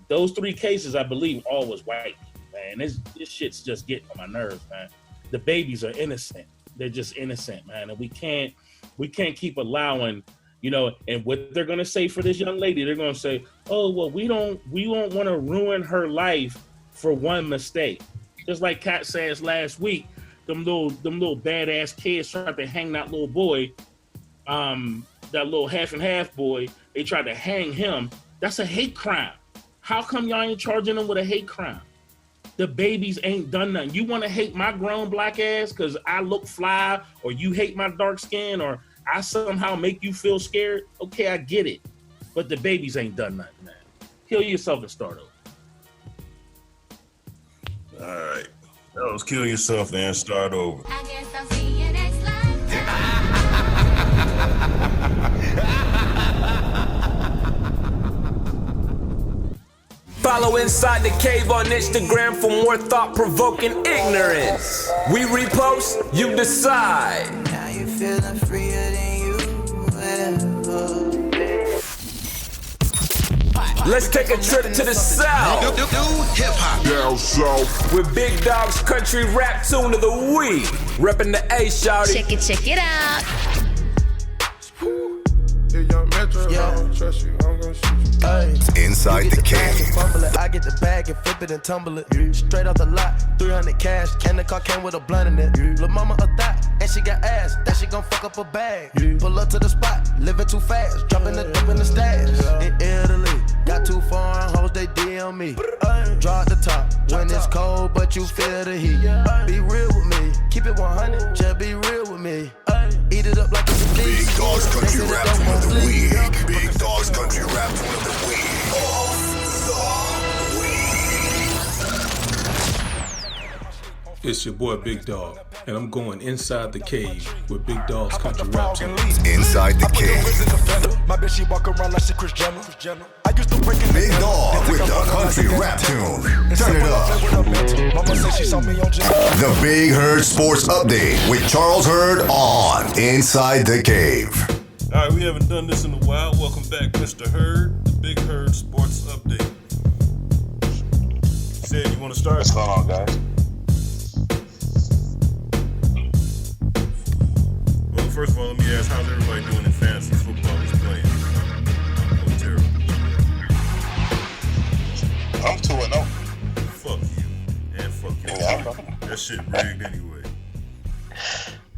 Speaker 3: those three cases, I believe, all was white people, man. This shit's just getting on my nerves, man. The babies are innocent. They're just innocent, man. And we can't keep allowing, you know, and what they're gonna say for this young lady, they're gonna say, oh, well, we won't want to ruin her life for one mistake. Just like Kat says last week, them little badass kids tried to hang that little boy, that little half and half boy. They tried to hang him. That's a hate crime. How come y'all ain't charging them with a hate crime? The babies ain't done nothing. You want to hate my grown black ass because I look fly, or you hate my dark skin, or I somehow make you feel scared? Okay, I get it. But the babies ain't done nothing, man. Kill yourself and start over.
Speaker 4: All right. That was kill yourself and start over.
Speaker 15: I guess I'll see you next life.
Speaker 2: Follow Inside the Cave on Instagram for more thought-provoking ignorance. We repost, you decide.
Speaker 15: Now you feeling freer than you ever.
Speaker 2: Let's take a trip to the South.
Speaker 12: Hip hop. Down south.
Speaker 2: With Big Dog's country rap tune of the week. Reppin' the A, shawty.
Speaker 16: Check it out.
Speaker 1: Inside the Cave.
Speaker 8: I get the bag and flip it and tumble it. Straight off the lot, 300 cash. And the car came with a blunt in it. Lil' mama a thot, and she got ass. That she gon' fuck up a bag. Pull up to the spot, living too fast. Dropping the dope in the stash. In Italy, got 2 foreign hoes, they DM me. Draw at the top when it's cold, but you feel the heat. Be real with me, keep it 100. Just be real with me. Eat it up like it's a
Speaker 1: Big Dog's Country Rap Tune of the Week. Big Dog's Country Rap Tune of the Week.
Speaker 5: It's your boy Big Dog, and I'm going inside the cave with Big Dog's country rap tune.
Speaker 1: Inside the Cave.
Speaker 8: My bitch, she walk around like she Kris Jenner. I used to break it.
Speaker 1: Big Dog with the country rap tune. Turn it up.
Speaker 8: Mama said she saw me on
Speaker 1: The Big Herd Sports Update with Charles Hurd on Inside the Cave.
Speaker 4: All right, we haven't done this in a while. Welcome back, Mr. Hurd, the Big Herd Sports Update. Said you want to start?
Speaker 7: What's going on, guys?
Speaker 4: Well, first of all, let me ask, how's everybody doing in fantasy football who's playing? I'm terrible.
Speaker 7: I'm 2-0.
Speaker 4: Fuck you. And fuck you.
Speaker 7: Yeah, I know.
Speaker 4: That shit rigged anyway.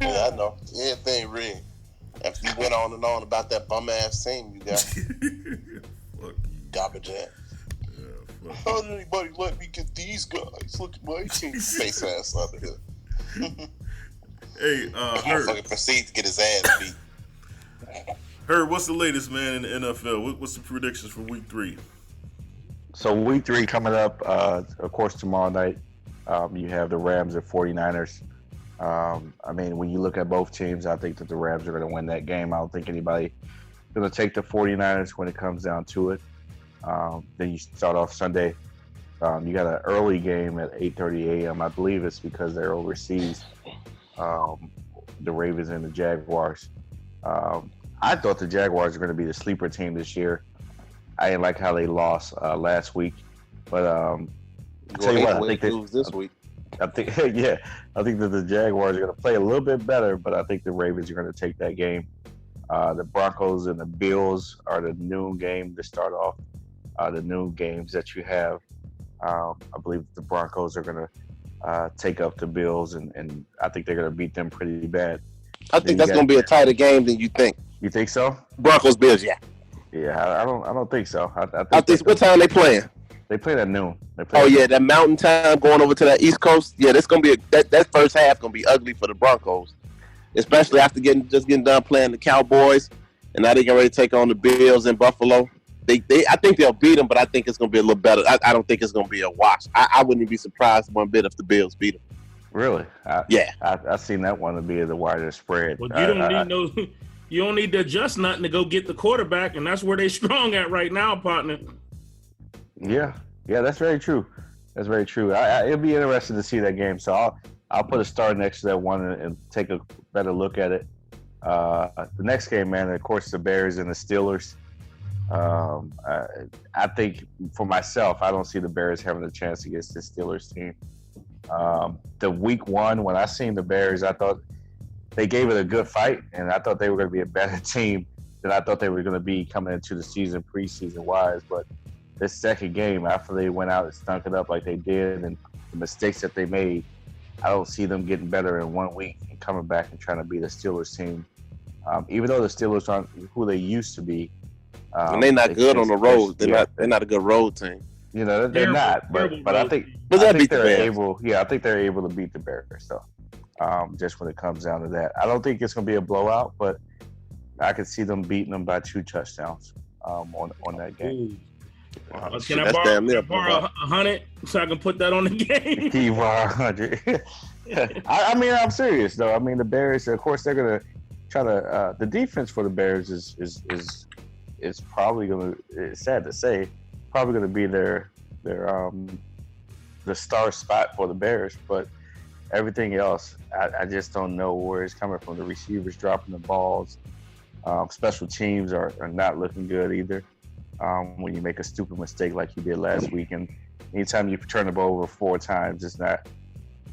Speaker 7: Yeah, I know. Everything rigged. After you went on and on about that bum ass team you got.
Speaker 4: Fuck you.
Speaker 7: Garbage ass.
Speaker 4: Yeah,
Speaker 7: How did anybody let me get these guys? Look at my team. Face ass out of here.
Speaker 4: Hey, Hurd.
Speaker 7: Motherfucker proceed to get his ass beat.
Speaker 4: Hurd, what's the latest, man, in the NFL? What's the predictions for week 3?
Speaker 13: So week 3 coming up, of course, tomorrow night, you have the Rams and 49ers. I mean, when you look at both teams, I think that the Rams are going to win that game. I don't think anybody is going to take the 49ers when it comes down to it. Then you start off Sunday. You got an early game at 8:30 a.m. I believe it's because they're overseas, the Ravens and the Jaguars. I thought the Jaguars were going to be the sleeper team this year. I didn't like how they lost last week. But tell you what, I think they
Speaker 9: lose this week.
Speaker 13: I think, yeah, I think that the Jaguars are going to play a little bit better, but I think the Ravens are going to take that game. The Broncos and the Bills are the noon game to start off. The noon games that you have, I believe the Broncos are going to take up the Bills, and I think they're going to beat them pretty bad.
Speaker 9: I think that's going to be a tighter game than you think.
Speaker 13: You think so?
Speaker 9: Broncos Bills, yeah.
Speaker 13: Yeah, I don't think so.
Speaker 9: I think what time they playing?
Speaker 13: They played at noon.
Speaker 9: That mountain time going over to that East Coast. Yeah, that's gonna be that first half gonna be ugly for the Broncos, especially after getting done playing the Cowboys, and now they get ready to take on the Bills in Buffalo. I think they'll beat them, but I think it's gonna be a little better. I don't think it's gonna be a wash. I wouldn't be surprised one bit if the Bills beat them.
Speaker 13: Really?
Speaker 9: Yeah.
Speaker 13: I seen that one to be the wider spread.
Speaker 3: Well, you don't need to adjust nothing to go get the quarterback, and that's where they strong at right now, partner.
Speaker 13: Yeah, that's very true. That's very true. It'll be interesting to see that game. So I'll put a star next to that one and take a better look at it. The next game, man, of course, the Bears and the Steelers. I think for myself, I don't see the Bears having a chance against the Steelers team. The week 1, when I seen the Bears, I thought they gave it a good fight, and I thought they were going to be a better team than I thought they were going to be coming into the season, preseason-wise. But this second game, after they went out and stunk it up like they did and the mistakes that they made, I don't see them getting better in 1 week and coming back and trying to be the Steelers team. Even though the Steelers aren't who they used to be.
Speaker 9: And they're not good on the road. They're not a good road team.
Speaker 13: You know, they're not. But I think they're able. Yeah, I think they're able to beat the Bears. So just when it comes down to that, I don't think it's going to be a blowout, but I could see them beating them by 2 touchdowns on that game.
Speaker 3: Can I borrow 100 so I can put that on the game?
Speaker 13: You borrow 100. I mean, I'm serious though. I mean, the Bears, of course, they're gonna try to. The defense for the Bears is probably gonna. It's sad to say, probably gonna be the star spot for the Bears. But everything else, I just don't know where it's coming from. The receivers dropping the balls. Special teams are not looking good either. When you make a stupid mistake like you did last week, and anytime you turn the ball over 4 times, it's not,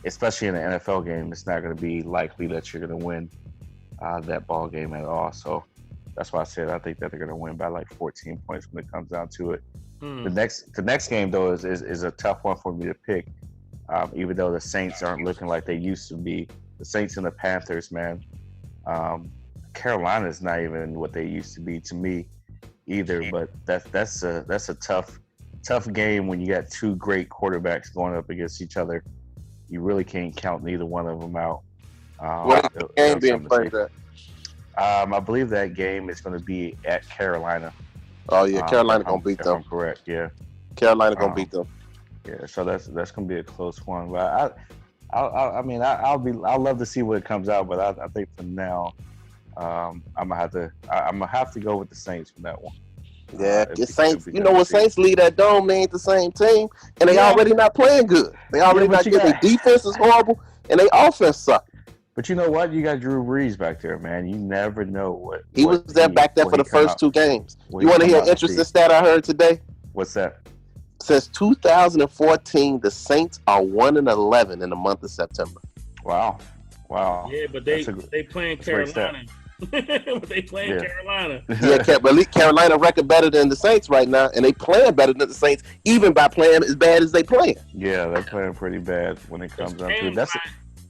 Speaker 13: especially in an NFL game, it's not going to be likely that you're going to win that ball game at all. So that's why I said I think that they're going to win by like 14 points when it comes down to it. The next game though is a tough one for me to pick, even though the Saints aren't looking like they used to be. The Saints and the Panthers, man. Carolina's not even what they used to be to me either, but that's a tough game when you got 2 great quarterbacks going up against each other. You really can't count neither one of them out.
Speaker 9: What is the game being played at?
Speaker 13: I believe that game is going to be at Carolina.
Speaker 9: Oh yeah, Carolina gonna beat them.
Speaker 13: I'm correct, yeah.
Speaker 9: Carolina gonna beat them.
Speaker 13: Yeah, so that's gonna be a close one. But I'll love to see what comes out. But I think for now, I'm gonna have to go with the Saints for that one.
Speaker 9: Yeah, the Saints. You know, when Saints lead that dome, they ain't the same team, and they already not playing good. They already not good. Their defense is horrible, and they offense suck.
Speaker 13: But you know what? You got Drew Brees back there, man. You never know what
Speaker 9: he was there back there for the first 2 games. You want to hear an interesting stat I heard today?
Speaker 13: What's that?
Speaker 9: Since 2014, the Saints are 1-11 in the month of September.
Speaker 13: Wow.
Speaker 3: Yeah, but they playing Carolina. They playing Carolina.
Speaker 9: Yeah, but Carolina record better than the Saints right now, and they playing better than the Saints, even by playing as bad as they playing.
Speaker 13: Yeah, they're playing pretty bad when it comes down to it.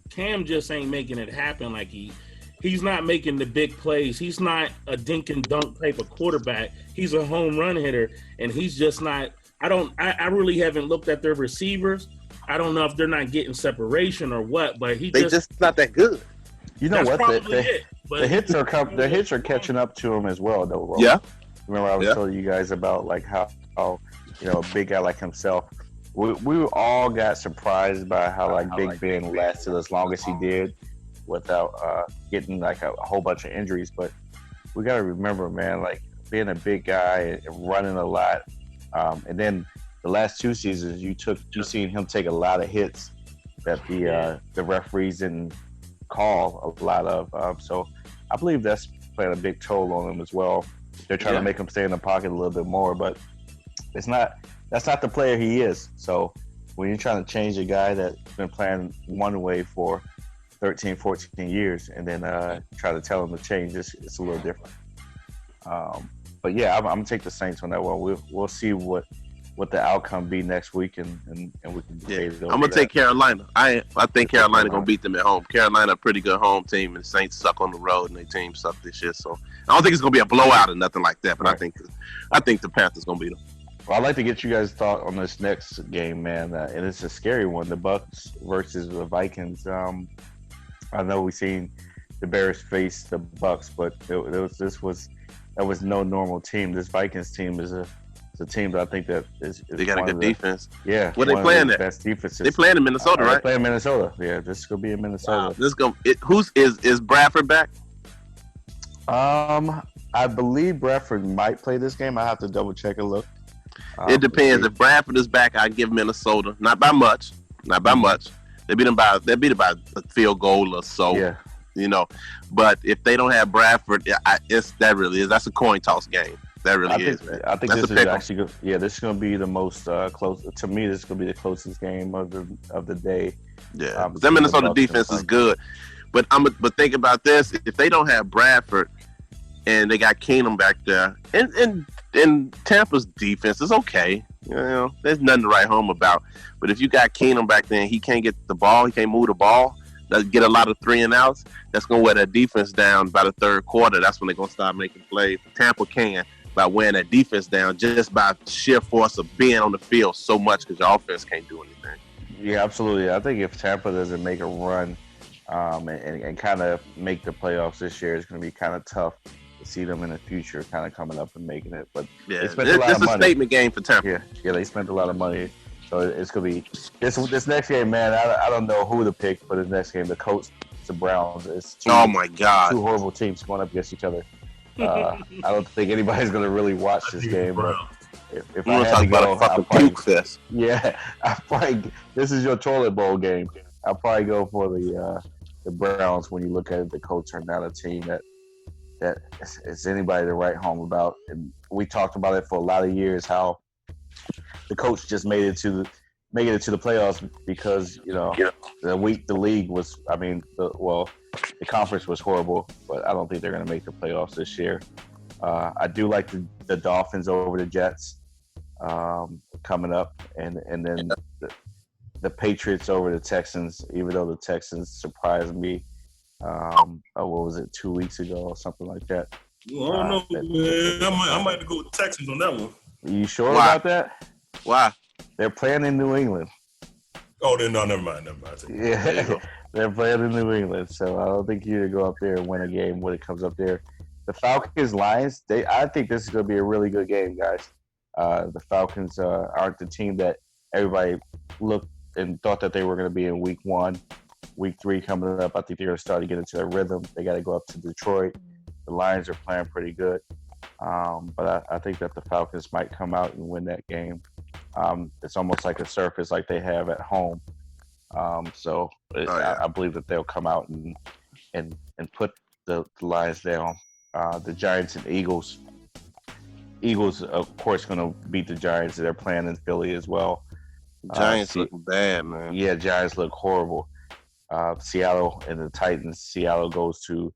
Speaker 3: Cam just ain't making it happen. Like he's not making the big plays. He's not a dink and dunk type of quarterback. He's a home run hitter, and he's just not. I really haven't looked at their receivers. I don't know if they're not getting separation or what, but they
Speaker 9: just not that good.
Speaker 13: You know what? The hits are catching up to him as well, though. Bro.
Speaker 9: Yeah.
Speaker 13: Remember I was telling you guys about like how a big guy like himself. We all got surprised by how like Big Ben lasted as long as he did without getting like a whole bunch of injuries. But we got to remember, man, like being a big guy and running a lot, and then the last 2 seasons you seen him take a lot of hits that the referees didn't call a lot of. So I believe that's playing a big toll on him as well. They're trying to make him stay in the pocket a little bit more, but that's not the player he is. So when you're trying to change a guy that's been playing one way for 13, 14 years and then try to tell him to change, it's a little different. But yeah, I'm going to take the Saints on that one. We'll see what the outcome be next week, and we can debate it over
Speaker 9: I'm going to take Carolina. I think Carolina going to beat them at home. Carolina a pretty good home team, and the Saints suck on the road, and their team suck this year. So I don't think it's going to be a blowout or nothing like that, but I think the Panthers going to beat them.
Speaker 13: Well, I'd like to get you guys' thought on this next game, man, and it's a scary one, the Bucks versus the Vikings. I know we've seen the Bears face the Bucks, but that was no normal team. This Vikings team is a team that I think that is
Speaker 9: they got a good defense.
Speaker 13: Yeah.
Speaker 9: Where they playing at?
Speaker 13: Best defenses.
Speaker 9: They playing in Minnesota, right?
Speaker 13: They playing in Minnesota. Yeah, this is gonna be in Minnesota.
Speaker 9: Wow. Is Bradford back?
Speaker 13: I believe Bradford might play this game. I have to double check and look.
Speaker 9: It depends. If Bradford is back, I give Minnesota. Not by much. They beat them by a field goal or so.
Speaker 13: Yeah.
Speaker 9: You know, but if they don't have Bradford, that's a coin toss game. That really is, man.
Speaker 13: I think this is actually good. Yeah, this is going to be the most close. To me, this is going to be the closest game of the day.
Speaker 9: Yeah, that Minnesota defense is good, but think about this: if they don't have Bradford and they got Keenum back there, and Tampa's defense is okay. You know, there's nothing to write home about. But if you got Keenum back there and he can't get the ball, he can't move the ball, get a lot of 3 and outs, that's going to wear that defense down by the third quarter. That's when they're going to start making plays. Tampa can. By wearing that defense down just by sheer force of being on the field so much because your offense can't do anything.
Speaker 13: Yeah, absolutely. I think if Tampa doesn't make a run and kind of make the playoffs this year, it's going to be kind of tough to see them in the future kind of coming up and making it. But
Speaker 9: yeah, it's a statement game for Tampa.
Speaker 13: Yeah, they spent a lot of money. So it's going to be this next game, man. I don't know who to pick for this next game. The Colts, the Browns. It's
Speaker 9: oh my God,
Speaker 13: 2 horrible teams going up against each other. I don't think anybody's going to really watch this game, but if I had to go, this is your toilet bowl game. I'll probably go for the Browns. When you look at it, the Colts are not a team that is anybody to write home about. And we talked about it for a lot of years, how the Colts just made it to the playoffs because the week the league was. I mean, the conference was horrible, but I don't think they're going to make the playoffs this year. I do like the Dolphins over the Jets coming up, and then the Patriots over the Texans, even though the Texans surprised me. What was it, 2 weeks ago or something like that?
Speaker 4: Well, I don't know, man. I might have to go with the Texans on that one.
Speaker 13: Are you sure about that?
Speaker 9: Why?
Speaker 13: They're playing in New England.
Speaker 4: Oh, never mind.
Speaker 13: Yeah, they're playing in New England, so I don't think you go up there and win a game when it comes up there. The Falcons-Lions, I think this is going to be a really good game, guys. The Falcons aren't the team that everybody looked and thought that they were going to be in week 1. Week 3 coming up, I think they're going to start to get into their rhythm. They got to go up to Detroit. The Lions are playing pretty good. But I think that the Falcons might come out and win that game. It's almost like a surface like they have at home. I believe that they'll come out and put the Lions down. The Giants and Eagles. Eagles, of course, going to beat the Giants. They're playing in Philly as well.
Speaker 9: Giants looking bad, man.
Speaker 13: Yeah, Giants look horrible. Seattle and the Titans. Seattle goes to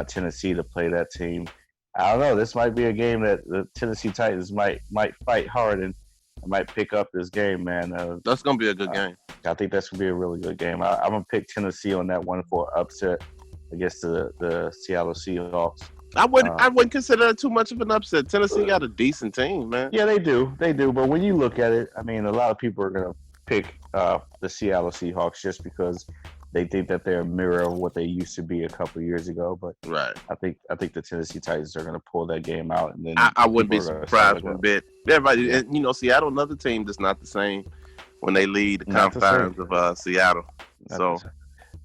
Speaker 13: Tennessee to play that team. I don't know. This might be a game that the Tennessee Titans might fight hard and might pick up this game, man.
Speaker 9: That's going to be a good game.
Speaker 13: I think that's going to be a really good game. I'm going to pick Tennessee on that one for upset against the Seattle Seahawks.
Speaker 9: I wouldn't consider that too much of an upset. Tennessee got a decent team, man.
Speaker 13: Yeah, they do. But when you look at it, I mean, a lot of people are going to pick the Seattle Seahawks just because they think that they're a mirror of what they used to be a couple of years ago. But
Speaker 9: right,
Speaker 13: I think the Tennessee Titans are going to pull that game out, and then
Speaker 9: I wouldn't be surprised one bit. Everybody, and, Seattle, another team that's not the same when they lead the confines of Seattle.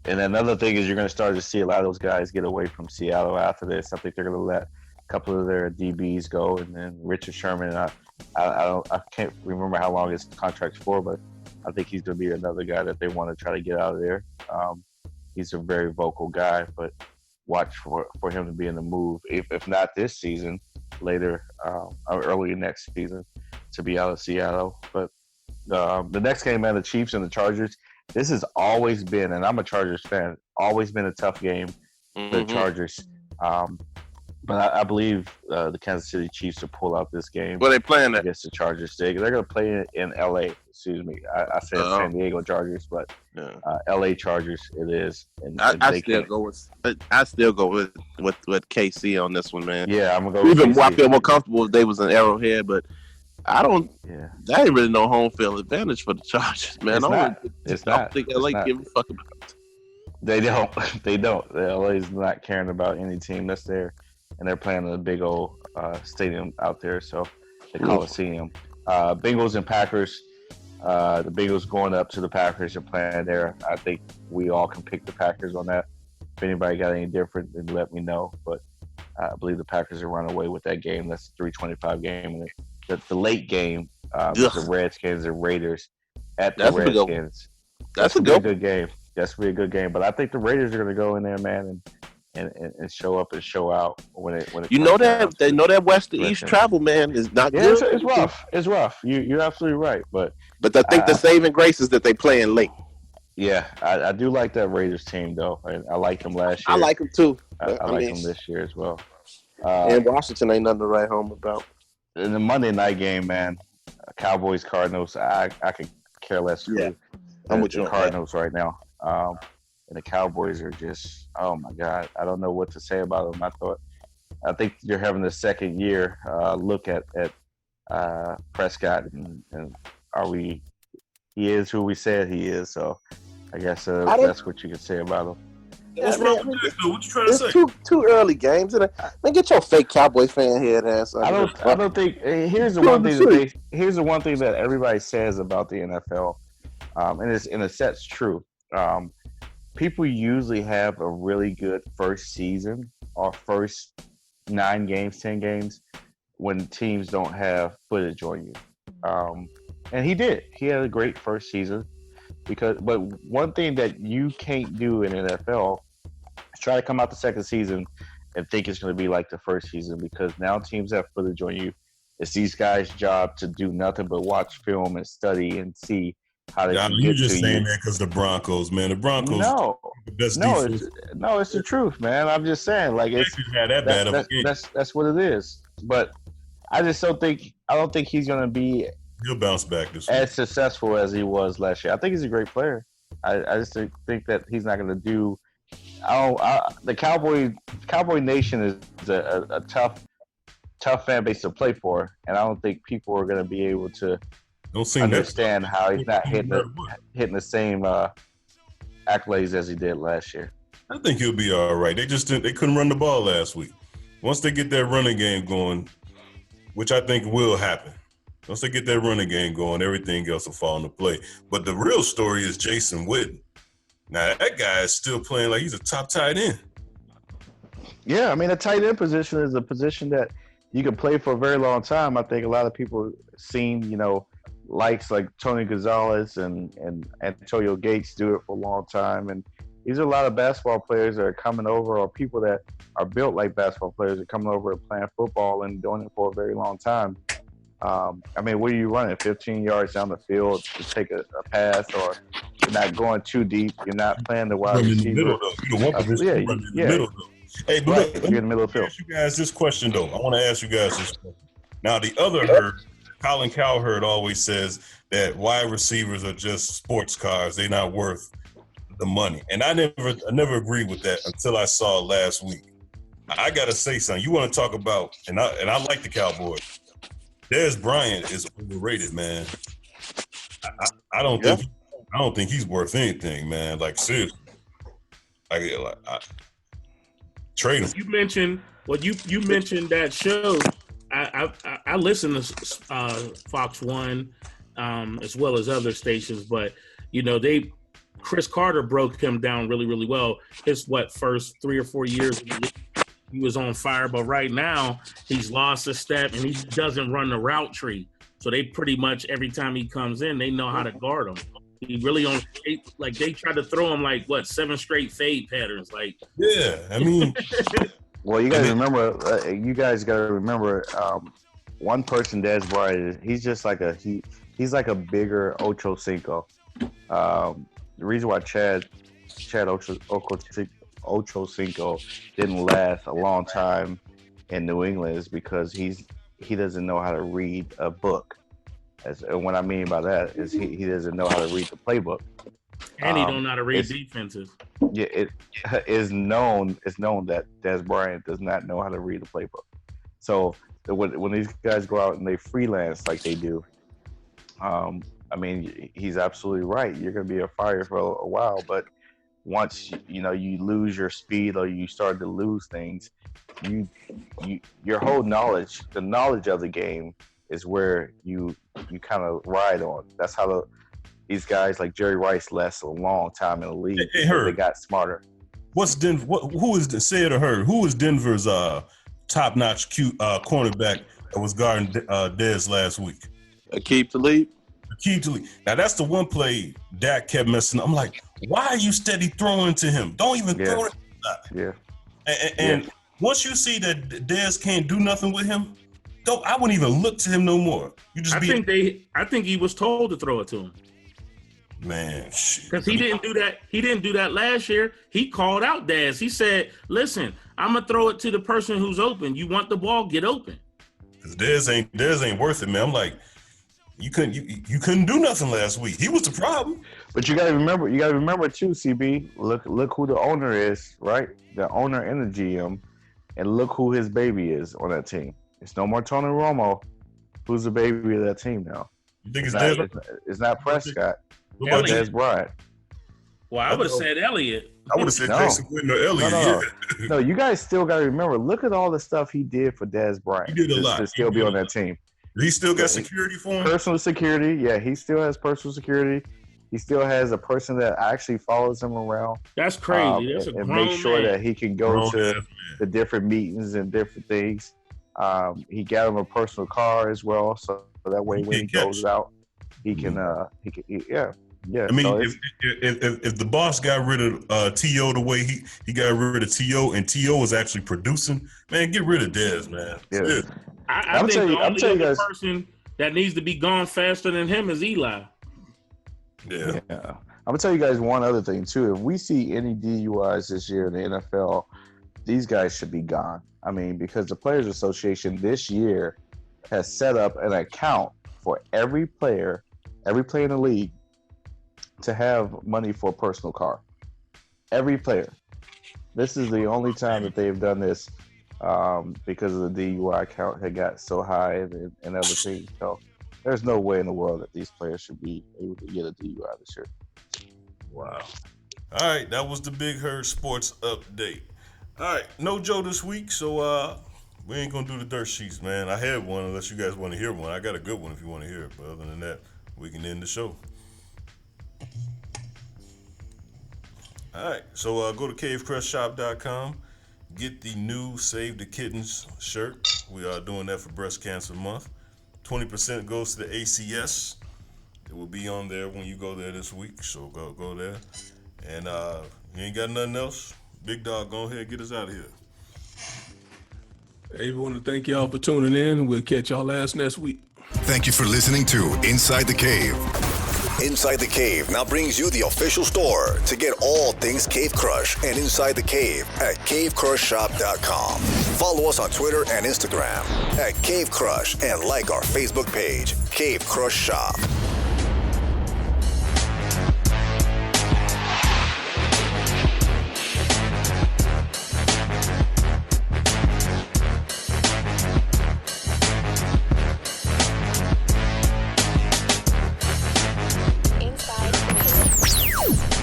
Speaker 13: And another thing is you're going to start to see a lot of those guys get away from Seattle after this. I think they're going to let a couple of their DBs go, and then Richard Sherman. I can't remember how long his contract's for, but I think he's going to be another guy that they want to try to get out of there. He's a very vocal guy, but watch for him to be in the move, if not this season, later or early next season, to be out of Seattle. But the next game, man, the Chiefs and the Chargers. This has always been, and I'm a Chargers fan, always been a tough game for the Chargers. But I believe the Kansas City Chiefs will pull out this game.
Speaker 9: Where they playing
Speaker 13: against the Chargers? They're going to play it in L.A. Excuse me. I said San Diego Chargers, but L.A. Chargers it is. And
Speaker 9: I still go with KC on this one, man.
Speaker 13: Yeah, I'm gonna go.
Speaker 9: Even I feel more comfortable if they was an Arrowhead, but I don't. Yeah, that ain't really no home field advantage for the Chargers, man. I don't think LA give a fuck about it.
Speaker 13: They don't. They don't. LA's not caring about any team that's there. And they're playing in a big old stadium out there, so the Coliseum. Bengals and Packers. The Bengals going up to the Packers and playing there. I think we all can pick the Packers on that. If anybody got any different, then let me know. But I believe the Packers will run away with that game. That's a 3:25 game. And the late game, the Redskins and Raiders at the Redskins.
Speaker 9: That's a
Speaker 13: good game. That's going to be a good game. But I think the Raiders are going to go in there, man, and show up and show out when it
Speaker 9: they know that west to east travel, man, is not good.
Speaker 13: It's rough. It's rough. You're absolutely right. But
Speaker 9: I think the saving grace is that they playing late.
Speaker 13: Yeah, I do like that Raiders team though. I like them last year.
Speaker 9: I like them too.
Speaker 13: I like them this year as well.
Speaker 9: And Washington ain't nothing to write home about.
Speaker 13: In the Monday night game, man, Cowboys Cardinals. I could care less.
Speaker 9: Yeah, I'm with you
Speaker 13: on Cardinals right now. And the Cowboys are just, oh my God, I don't know what to say about them. I think you're having the second year look at Prescott, and he is who we said he is. So I guess that's what you can say about him.
Speaker 4: What's wrong with that, though? What you trying to say?
Speaker 9: It's too early games. Man, get your fake Cowboy fan head ass.
Speaker 13: I don't think. Here's the one thing that everybody says about the NFL, and it's that's true. People usually have a really good first season or first 9 games, 10 games when teams don't have footage on you. And he did. He had a great first season but one thing that you can't do in NFL is try to come out the second season and think it's going to be like the first season, because now teams have footage on you. It's these guys' job to do nothing but watch film and study and see how they can
Speaker 4: you're
Speaker 13: get
Speaker 4: just
Speaker 13: to
Speaker 4: saying
Speaker 13: you.
Speaker 4: that because the Broncos, man. The Broncos the best defense.
Speaker 13: It's the truth, man. I'm just saying, like, that's what it is. But I just don't think he's going to be
Speaker 4: he'll bounce back this week.
Speaker 13: As successful as he was last year. I think he's a great player. I just think that he's not going to do. The Cowboy Nation is a tough fan base to play for, and I don't think people are going to be able to understand how he's not hitting the same accolades as he did last year.
Speaker 4: I think he'll be all right. They couldn't run the ball last week. Once they get that running game going, which I think will happen. Once they get that running game going, everything else will fall into play. But the real story is Jason Witten. Now, that guy is still playing like he's a top tight end.
Speaker 13: Yeah, I mean, a tight end position is a position that you can play for a very long time. I think a lot of people seen, likes like Tony Gonzalez and Antonio Gates do it for a long time. And these are a lot of basketball players that are coming over, or people that are built like basketball players are coming over and playing football and doing it for a very long time. I mean, what are you running? 15 yards down the field to take a pass, or you're not going too deep. You're not playing the wide receiver.
Speaker 4: In the middle, though. You don't want to in the middle, though. Hey, but
Speaker 13: right.
Speaker 4: look,
Speaker 13: You're in the middle of the field.
Speaker 4: Ask you guys this question, though. I want to ask you guys this question. Now, the other herd, Colin Cowherd always says that wide receivers are just sports cars. They're not worth the money. And I never agreed with that until I saw it last week. I got to say something. You want to talk about, and I like the Cowboys. Dez Bryant is overrated, man. I don't think he's worth anything, man. Like, seriously. Trade him.
Speaker 3: You mentioned you mentioned that show. I listen to Fox One as well as other stations, but Chris Carter broke him down really, really well. His first 3 or 4 years he was on fire, but right now he's lost a step and he doesn't run the route tree. So they pretty much every time he comes in, they know how to guard him. He really they tried to throw him 7 straight fade patterns.
Speaker 4: Yeah, I mean.
Speaker 13: Well, you got to remember. You guys got to remember. One person, Dez Bryant, he's just like he's like a bigger Ocho Cinco. The reason why Chad Ocho Cinco didn't last a long time in New England is because he doesn't know how to read a book. And what I mean by that is he doesn't know how to read the playbook.
Speaker 3: And he don't know how to read defenses.
Speaker 13: Yeah, it is known. It's known that Dez Bryant does not know how to read the playbook. So when these guys go out and they freelance like they do, I mean, he's absolutely right. You're going to be a fire for a while, but once you lose your speed or you start to lose things, your whole knowledge, the knowledge of the game, is where you kind of ride on. That's how these guys like Jerry Rice last a long time in the league. They got smarter.
Speaker 4: What's Denver? Who is say it or her? Who is Denver's top-notch cornerback that was guarding Dez last week?
Speaker 9: Aqib Talib.
Speaker 4: Now that's the one play Dak kept messing up. I'm like, why are you steady throwing to him? Don't even throw it.
Speaker 13: Yeah.
Speaker 4: And once you see that Dez can't do nothing with him, I wouldn't even look to him no more. I
Speaker 3: think he was told to throw it to him.
Speaker 4: Man,
Speaker 3: because he didn't do that. He didn't do that last year. He called out Dez. He said, "Listen, I'm gonna throw it to the person who's open. You want the ball, get open."
Speaker 4: Because Dez ain't worth it, man. I'm like, you couldn't do nothing last week. He was the problem.
Speaker 13: But you gotta remember too, CB. Look who the owner is, right? The owner and the GM, and look who his baby is on that team. It's no more Tony Romo. Who's the baby of that team now?
Speaker 4: You think it's
Speaker 13: it's not Prescott. Dez Bryant.
Speaker 3: Well, I would have said Elliott.
Speaker 4: I would have said Jason Witten or Elliott.
Speaker 13: No, you guys still got to remember. Look at all the stuff he did for Dez Bryant.
Speaker 4: He did a lot
Speaker 13: to still be on that team.
Speaker 4: He still got security for him?
Speaker 13: Personal security. Yeah, he still has personal security. He still has a person that actually follows him around.
Speaker 3: That's crazy. That's
Speaker 13: and make sure that he can go to the different meetings and different things. He got him a personal car as well, so that way when he goes out, he can. Yeah.
Speaker 4: I mean, so if the boss got rid of T.O. the way he got rid of T.O. and T.O. was actually producing, man, get rid of Dez, man.
Speaker 13: Yeah.
Speaker 3: I think the only other person that needs to be gone faster than him is Eli.
Speaker 4: Yeah.
Speaker 13: I'm gonna tell you guys one other thing too. If we see any DUIs this year in the NFL, these guys should be gone. I mean, because the Players Association this year has set up an account for every player in the league to have money for a personal car. Every player. This is the only time that they've done this because of the DUI count had got so high and other things. So there's no way in the world that these players should be able to get a DUI this year.
Speaker 4: Wow. All right, that was the Big Herd Sports Update. All right, no Joe this week, so we ain't going to do the dirt sheets, man. I had one unless you guys want to hear one. I got a good one if you want to hear it, but other than that, we can end the show. All right, so go to cavecrushshop.com, get the new Save the Kittens shirt. We are doing that for Breast Cancer Month. 20% goes to the ACS. It will be on there when you go there this week, so go there. And you ain't got nothing else? Big Dog, go ahead and get us out of here.
Speaker 5: Hey, we want to thank y'all for tuning in. We'll catch y'all next week.
Speaker 1: Thank you for listening to Inside the Cave. Inside the Cave now brings you the official store to get all things Cave Crush and Inside the Cave at cavecrushshop.com. Follow us on Twitter and Instagram at Cave Crush and like our Facebook page, Cave Crush Shop.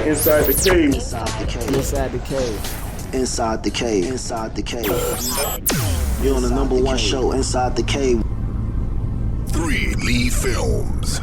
Speaker 14: Inside the Cave.
Speaker 16: Inside the Cave. Inside the Cave. Inside the Cave. Inside the Cave. You're on the #1 show, Inside the Cave.
Speaker 1: 3 Lee Films.